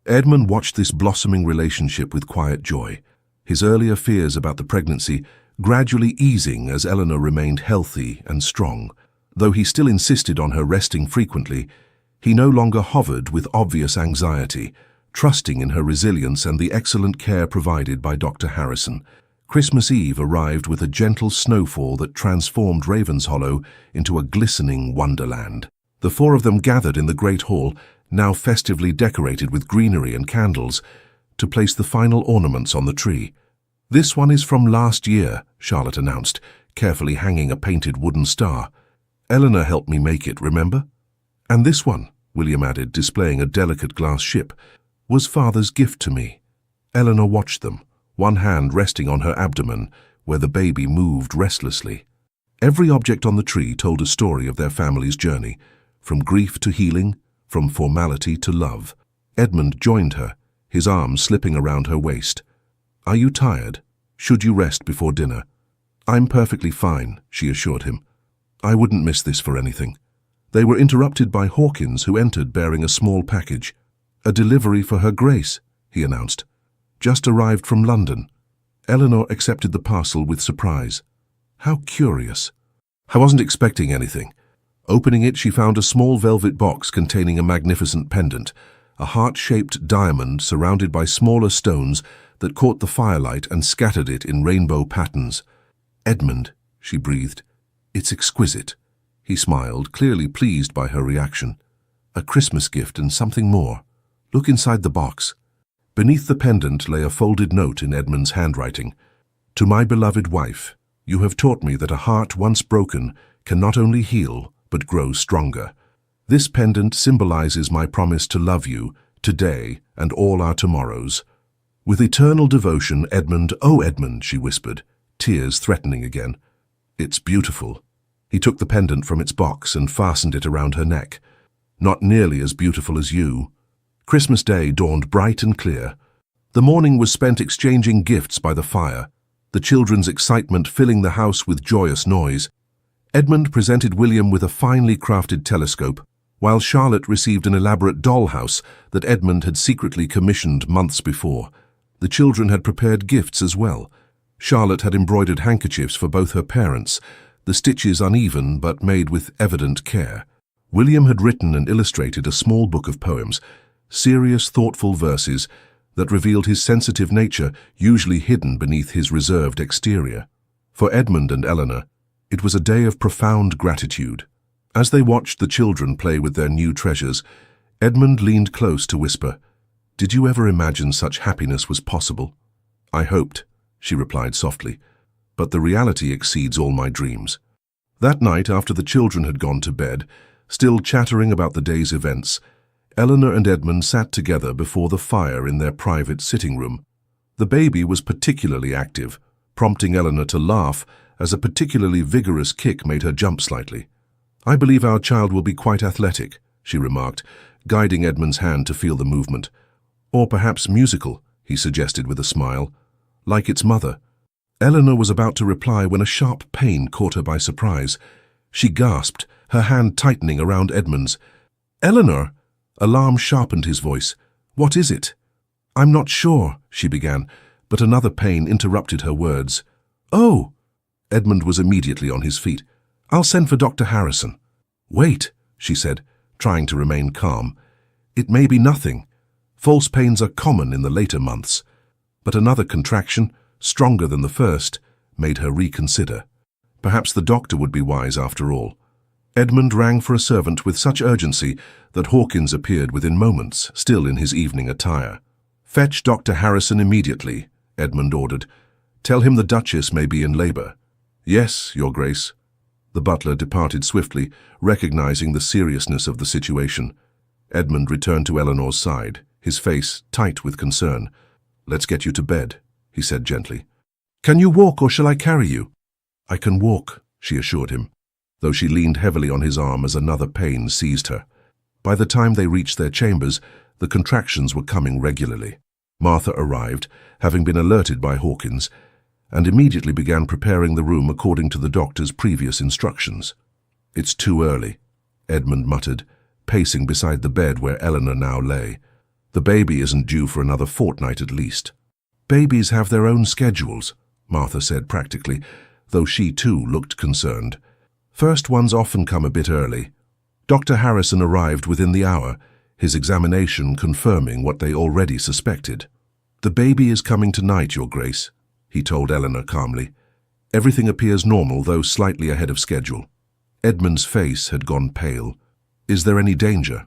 Edmund watched this blossoming relationship with quiet joy, his earlier fears about the pregnancy gradually easing as Eleanor remained healthy and strong. Though he still insisted on her resting frequently, he no longer hovered with obvious anxiety, trusting in her resilience and the excellent care provided by Dr. Harrison. Christmas Eve arrived with a gentle snowfall that transformed Ravenshollow into a glistening wonderland. The four of them gathered in the great hall, now festively decorated with greenery and candles, to place the final ornaments on the tree. This one is from last year, Charlotte announced, carefully hanging a painted wooden star. Eleanor helped me make it, remember? And this one, William added, displaying a delicate glass ship, was Father's gift to me. Eleanor watched them, one hand resting on her abdomen, where the baby moved restlessly. Every object on the tree told a story of their family's journey, from grief to healing, from formality to love. Edmund joined her, his arms slipping around her waist. Are you tired? Should you rest before dinner? I'm perfectly fine, she assured him. I wouldn't miss this for anything. They were interrupted by Hawkins, who entered bearing a small package. A delivery for Her Grace, he announced. Just arrived from London. Eleanor accepted the parcel with surprise. How curious. I wasn't expecting anything. Opening it, she found a small velvet box containing a magnificent pendant, a heart-shaped diamond surrounded by smaller stones that caught the firelight and scattered it in rainbow patterns. Edmund, she breathed. It's exquisite. He smiled, clearly pleased by her reaction. A Christmas gift and something more. Look inside the box. Beneath the pendant lay a folded note in Edmund's handwriting. To my beloved wife, you have taught me that a heart once broken can not only heal, but grow stronger. This pendant symbolizes my promise to love you, today and all our tomorrows. With eternal devotion, Edmund, oh Edmund, she whispered, tears threatening again. It's beautiful. He took the pendant from its box and fastened it around her neck. Not nearly as beautiful as you. Christmas Day dawned bright and clear. The morning was spent exchanging gifts by the fire, the children's excitement filling the house with joyous noise. Edmund presented William with a finely crafted telescope, while Charlotte received an elaborate dollhouse that Edmund had secretly commissioned months before. The children had prepared gifts as well. Charlotte had embroidered handkerchiefs for both her parents, the stitches uneven but made with evident care. William had written and illustrated a small book of poems, serious, thoughtful verses that revealed his sensitive nature, usually hidden beneath his reserved exterior. For Edmund and Eleanor, it was a day of profound gratitude. As they watched the children play with their new treasures, Edmund leaned close to whisper, "Did you ever imagine such happiness was possible?" "I hoped," she replied softly, "but the reality exceeds all my dreams." That night, after the children had gone to bed, still chattering about the day's events, Eleanor and Edmund sat together before the fire in their private sitting room. The baby was particularly active, prompting Eleanor to laugh as a particularly vigorous kick made her jump slightly. "I believe our child will be quite athletic," she remarked, guiding Edmund's hand to feel the movement. "Or perhaps musical," he suggested with a smile, "like its mother." Eleanor was about to reply when a sharp pain caught her by surprise. She gasped, her hand tightening around Edmund's. "Eleanor!" Alarm sharpened his voice. "What is it?" "I'm not sure," she began, but another pain interrupted her words. "Oh!" Edmund was immediately on his feet. "I'll send for Dr. Harrison." "Wait," she said, trying to remain calm. "It may be nothing. False pains are common in the later months." But another contraction, stronger than the first, made her reconsider. Perhaps the doctor would be wise after all. Edmund rang for a servant with such urgency that Hawkins appeared within moments, still in his evening attire. "Fetch Dr. Harrison immediately," Edmund ordered. "Tell him the Duchess may be in labor." "Yes, Your Grace." The butler departed swiftly, recognizing the seriousness of the situation. Edmund returned to Eleanor's side, his face tight with concern. "Let's get you to bed," he said gently. "Can you walk or shall I carry you?" "I can walk," she assured him, though she leaned heavily on his arm as another pain seized her. By the time they reached their chambers, the contractions were coming regularly. Martha arrived, having been alerted by Hawkins, and immediately began preparing the room according to the doctor's previous instructions. "It's too early," Edmund muttered, pacing beside the bed where Eleanor now lay. "The baby isn't due for another fortnight at least." "Babies have their own schedules," Martha said practically, though she too looked concerned. "First ones often come a bit early." Dr. Harrison arrived within the hour, his examination confirming what they already suspected. "The baby is coming tonight, Your Grace," he told Eleanor calmly. "Everything appears normal, though slightly ahead of schedule." Edmund's face had gone pale. "Is there any danger?"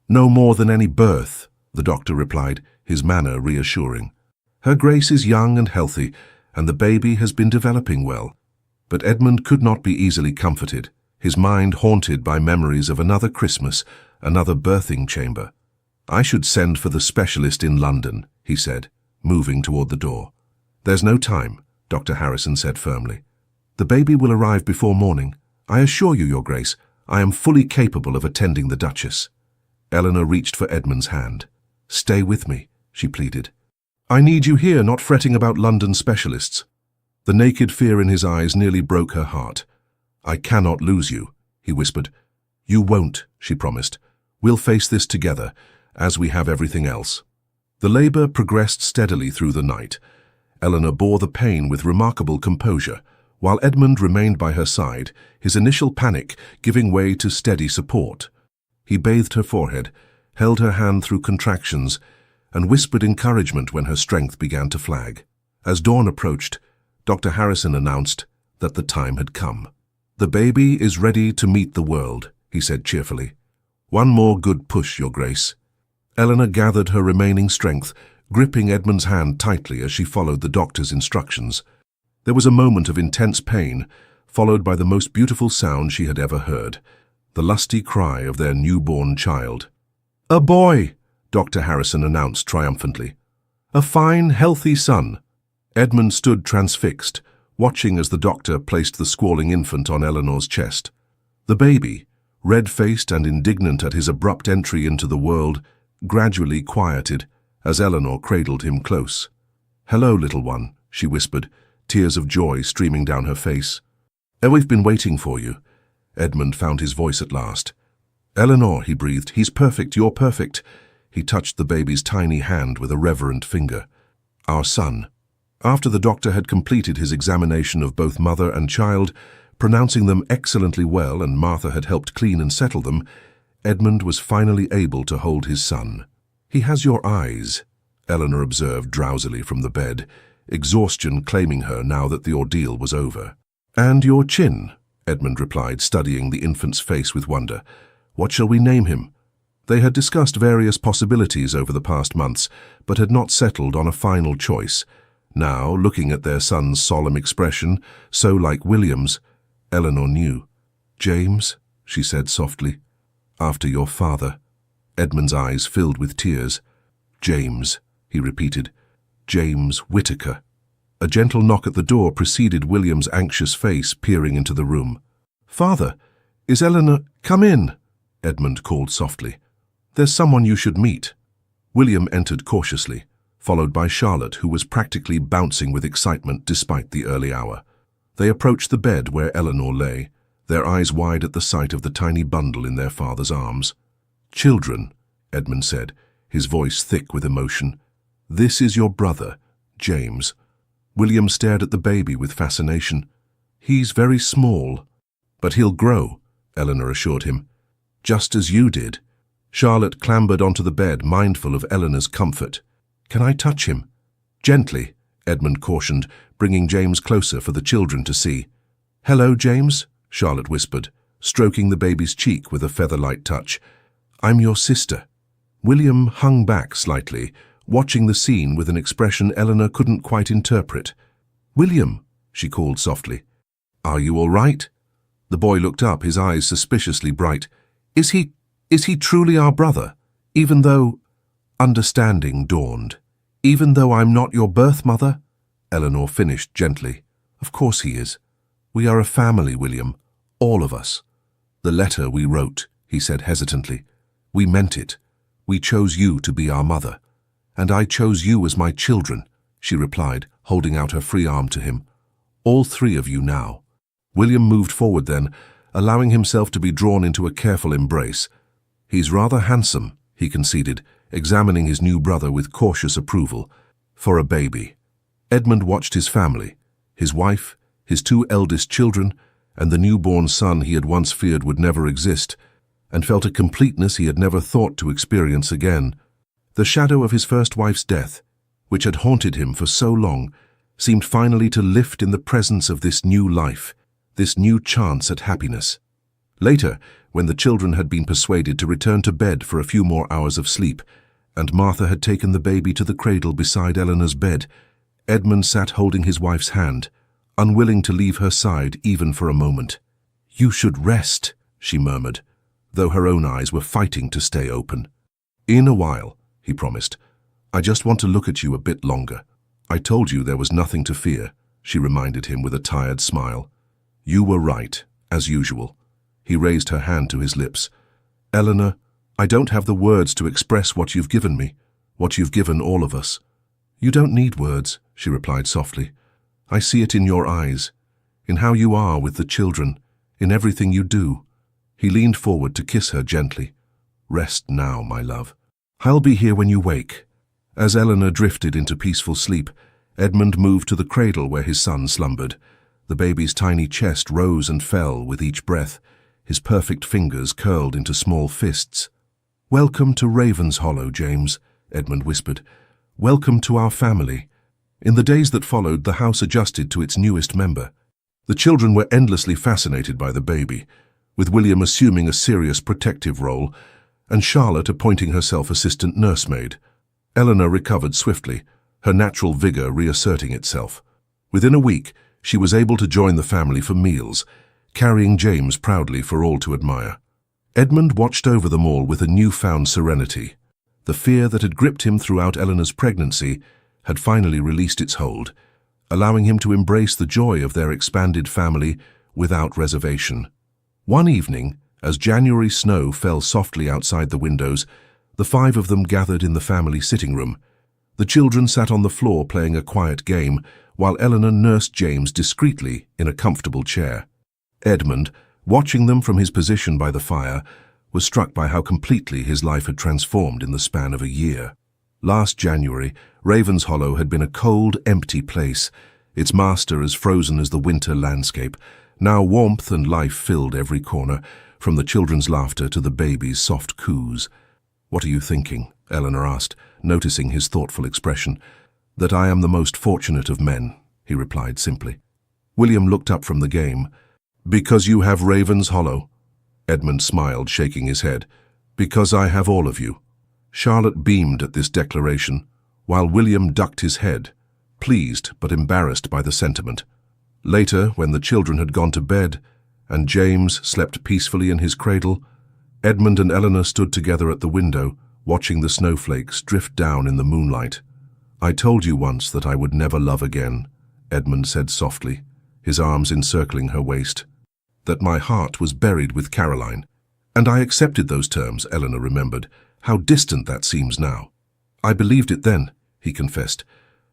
"No more than any birth," the doctor replied, his manner reassuring. "Her Grace is young and healthy, and the baby has been developing well." But Edmund could not be easily comforted, his mind haunted by memories of another Christmas, another birthing chamber. "I should send for the specialist in London," he said, moving toward the door. "There's no time," Dr. Harrison said firmly. "The baby will arrive before morning. I assure you, Your Grace, I am fully capable of attending the Duchess." Eleanor reached for Edmund's hand. "Stay with me," she pleaded. "I need you here, not fretting about London specialists." The naked fear in his eyes nearly broke her heart. "I cannot lose you," he whispered. "You won't," she promised. "We'll face this together, as we have everything else." The labor progressed steadily through the night. Eleanor bore the pain with remarkable composure, while Edmund remained by her side, his initial panic giving way to steady support. He bathed her forehead, held her hand through contractions, and whispered encouragement when her strength began to flag. As dawn approached, Dr. Harrison announced that the time had come. "The baby is ready to meet the world," he said cheerfully. "One more good push, Your Grace." Eleanor gathered her remaining strength, gripping Edmund's hand tightly as she followed the doctor's instructions. There was a moment of intense pain, followed by the most beautiful sound she had ever heard, the lusty cry of their newborn child. "A boy," Dr. Harrison announced triumphantly. "A fine, healthy son." Edmund stood transfixed, watching as the doctor placed the squalling infant on Eleanor's chest. The baby, red-faced and indignant at his abrupt entry into the world, gradually quieted as Eleanor cradled him close. "Hello, little one," she whispered, tears of joy streaming down her face. "We've been waiting for you." Edmund found his voice at last. "Eleanor," he breathed, "he's perfect, you're perfect." He touched the baby's tiny hand with a reverent finger. "Our son." After the doctor had completed his examination of both mother and child, pronouncing them excellently well, and Martha had helped clean and settle them, Edmund was finally able to hold his son. "He has your eyes," Eleanor observed drowsily from the bed, exhaustion claiming her now that the ordeal was over. "And your chin," Edmund replied, studying the infant's face with wonder. "What shall we name him?" They had discussed various possibilities over the past months, but had not settled on a final choice. Now, looking at their son's solemn expression, so like William's, Eleanor knew. "James," she said softly. "After your father." Edmund's eyes filled with tears. "James," he repeated. "James Whitaker." A gentle knock at the door preceded William's anxious face peering into the room. "Father, is Eleanor—" "Come in," Edmund called softly. "There's someone you should meet." William entered cautiously, followed by Charlotte, who was practically bouncing with excitement despite the early hour. They approached the bed where Eleanor lay, their eyes wide at the sight of the tiny bundle in their father's arms. "Children," Edmund said, his voice thick with emotion, "this is your brother, James." William stared at the baby with fascination. "He's very small." "But he'll grow," Eleanor assured him. "Just as you did." Charlotte clambered onto the bed, mindful of Eleanor's comfort. "Can I touch him?" "Gently," Edmund cautioned, bringing James closer for the children to see. "Hello, James," Charlotte whispered, stroking the baby's cheek with a feather-light touch. "I'm your sister." William hung back slightly, watching the scene with an expression Eleanor couldn't quite interpret. "William," she called softly. "Are you all right?" The boy looked up, his eyes suspiciously bright. Is he truly our brother? Even though—" Understanding dawned. "Even though I'm not your birth mother?" Eleanor finished gently. "Of course he is. We are a family, William. All of us." "The letter we wrote," he said hesitantly. "We meant it. We chose you to be our mother." "And I chose you as my children," she replied, holding out her free arm to him. "All three of you now." William moved forward then, allowing himself to be drawn into a careful embrace. "He's rather handsome," he conceded, examining his new brother with cautious approval. "For a baby." Edmund watched his family, his wife, his two eldest children, and the newborn son he had once feared would never exist, and felt a completeness he had never thought to experience again. The shadow of his first wife's death, which had haunted him for so long, seemed finally to lift in the presence of this new life, this new chance at happiness. Later, when the children had been persuaded to return to bed for a few more hours of sleep, and Martha had taken the baby to the cradle beside Eleanor's bed, Edmund sat holding his wife's hand, unwilling to leave her side even for a moment. "You should rest," she murmured, though her own eyes were fighting to stay open. "In a while," he promised. "I just want to look at you a bit longer." "I told you there was nothing to fear," she reminded him with a tired smile. "You were right, as usual." He raised her hand to his lips. "Eleanor, I don't have the words to express what you've given me, what you've given all of us." "You don't need words," she replied softly. "I see it in your eyes, in how you are with the children, in everything you do." He leaned forward to kiss her gently. "Rest now, my love. I'll be here when you wake." As Eleanor drifted into peaceful sleep, Edmund moved to the cradle where his son slumbered. The baby's tiny chest rose and fell with each breath, his perfect fingers curled into small fists. "Welcome to Raven's Hollow, James," Edmund whispered. "Welcome to our family." In the days that followed, the house adjusted to its newest member. The children were endlessly fascinated by the baby, with William assuming a serious protective role, and Charlotte appointing herself assistant nursemaid. Eleanor recovered swiftly, her natural vigor reasserting itself. Within a week, she was able to join the family for meals, carrying James proudly for all to admire. Edmund watched over them all with a newfound serenity. The fear that had gripped him throughout Eleanor's pregnancy had finally released its hold, allowing him to embrace the joy of their expanded family without reservation. One evening, as January snow fell softly outside the windows, the five of them gathered in the family sitting room. The children sat on the floor playing a quiet game, while Eleanor nursed James discreetly in a comfortable chair. Edmund, watching them from his position by the fire, was struck by how completely his life had transformed in the span of a year. Last January, Ravenshollow had been a cold, empty place, its master as frozen as the winter landscape. Now warmth and life filled every corner, from the children's laughter to the baby's soft coos. "What are you thinking?" Eleanor asked, noticing his thoughtful expression. "That I am the most fortunate of men," he replied simply. William looked up from the game. "Because you have Ravenshollow?" Edmund smiled, shaking his head. "Because I have all of you." Charlotte beamed at this declaration, while William ducked his head, pleased but embarrassed by the sentiment. Later, when the children had gone to bed, and James slept peacefully in his cradle, Edmund and Eleanor stood together at the window, watching the snowflakes drift down in the moonlight. "I told you once that I would never love again," Edmund said softly, his arms encircling her waist. "That my heart was buried with Caroline. And I accepted those terms," Eleanor remembered. "How distant that seems now." "I believed it then," he confessed.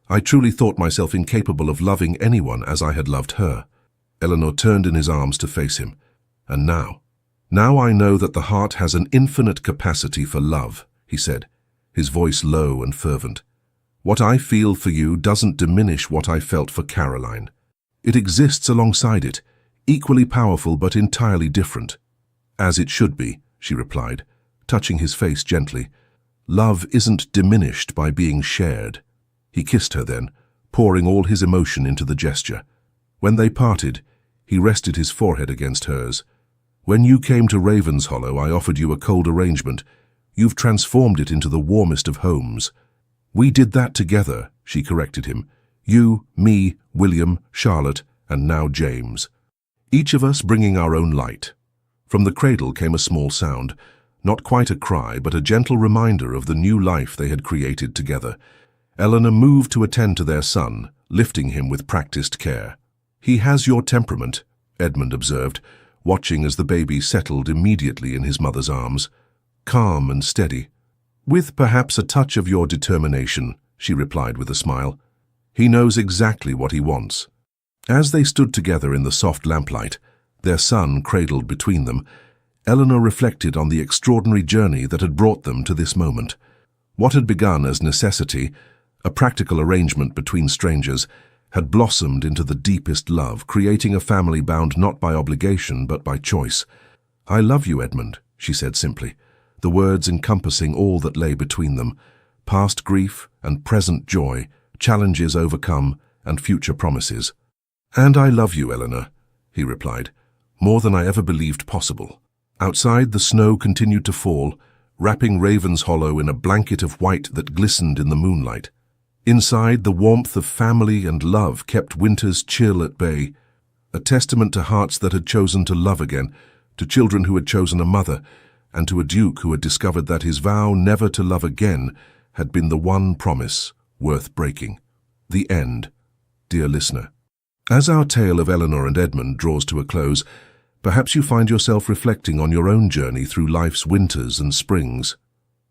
"I truly thought myself incapable of loving anyone as I had loved her." Eleanor turned in his arms to face him. "And now I know that the heart has an infinite capacity for love," he said, his voice low and fervent. "What I feel for you doesn't diminish what I felt for Caroline. It exists alongside it, equally powerful but entirely different." "As it should be," she replied, touching his face gently. "Love isn't diminished by being shared." He kissed her then, pouring all his emotion into the gesture. When they parted, he rested his forehead against hers. "When you came to Ravenshollow, I offered you a cold arrangement. You've transformed it into the warmest of homes." "We did that together," she corrected him. "You, me, William, Charlotte, and now James. Each of us bringing our own light." From the cradle came a small sound, not quite a cry, but a gentle reminder of the new life they had created together. Eleanor moved to attend to their son, lifting him with practiced care. "He has your temperament," Edmund observed, watching as the baby settled immediately in his mother's arms. "Calm and steady. With perhaps a touch of your determination," she replied with a smile. "He knows exactly what he wants." As they stood together in the soft lamplight, their son cradled between them, Eleanor reflected on the extraordinary journey that had brought them to this moment. What had begun as necessity, a practical arrangement between strangers, had blossomed into the deepest love, creating a family bound not by obligation but by choice. "I love you, Edmund," she said simply, the words encompassing all that lay between them, past grief and present joy, challenges overcome and future promises. "And I love you, Eleanor," he replied, "more than I ever believed possible." Outside, the snow continued to fall, wrapping Ravenshollow in a blanket of white that glistened in the moonlight. Inside, the warmth of family and love kept winter's chill at bay, a testament to hearts that had chosen to love again, to children who had chosen a mother, and to a duke who had discovered that his vow never to love again had been the one promise worth breaking. The end, dear listener. As our tale of Eleanor and Edmund draws to a close, perhaps you find yourself reflecting on your own journey through life's winters and springs.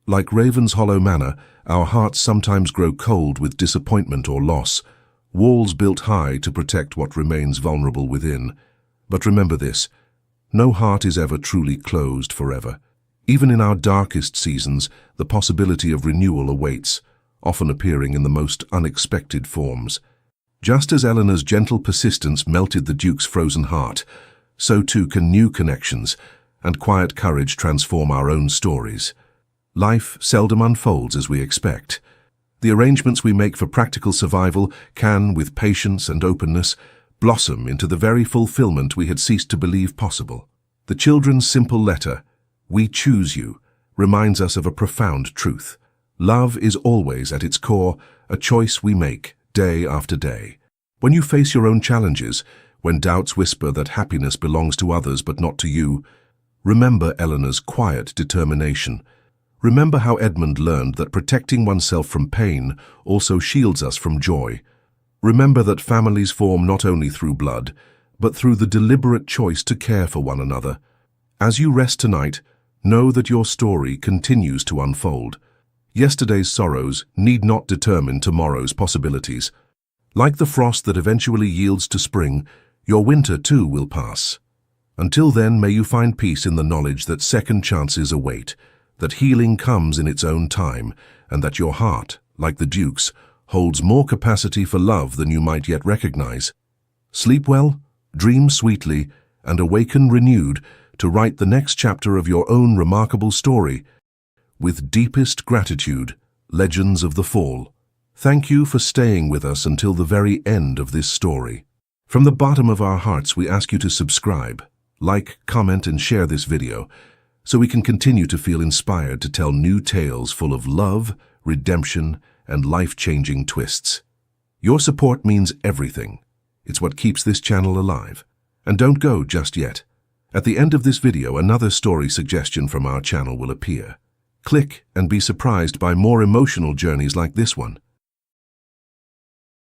Like Ravenshollow Manor, our hearts sometimes grow cold with disappointment or loss, walls built high to protect what remains vulnerable within. But remember this, no heart is ever truly closed forever. Even in our darkest seasons, the possibility of renewal awaits, often appearing in the most unexpected forms. Just as Eleanor's gentle persistence melted the Duke's frozen heart, so too can new connections and quiet courage transform our own stories. Life seldom unfolds as we expect. The arrangements we make for practical survival can, with patience and openness, blossom into the very fulfillment we had ceased to believe possible. The children's simple letter, "We choose you," reminds us of a profound truth. Love is always, at its core, a choice we make, day after day. When you face your own challenges, when doubts whisper that happiness belongs to others but not to you, Remember Eleanor's quiet determination. Remember how Edmund learned that protecting oneself from pain also shields us from joy. Remember that families form not only through blood, but through the deliberate choice to care for one another. As you rest tonight, know that your story continues to unfold. Yesterday's sorrows need not determine tomorrow's possibilities. Like the frost that eventually yields to spring, your winter too will pass. Until then, may you find peace in the knowledge that second chances await, that healing comes in its own time, and that your heart, like the Duke's, holds more capacity for love than you might yet recognize. Sleep well, dream sweetly, and awaken renewed to write the next chapter of your own remarkable story. With deepest gratitude, Legends of the Fall. Thank you for staying with us until the very end of this story. From the bottom of our hearts, we ask you to subscribe, like, comment, and share this video, so we can continue to feel inspired to tell new tales full of love, redemption, and life-changing twists. Your support means everything. It's what keeps this channel alive. And don't go just yet. At the end of this video, another story suggestion from our channel will appear. Click and be surprised by more emotional journeys like this one.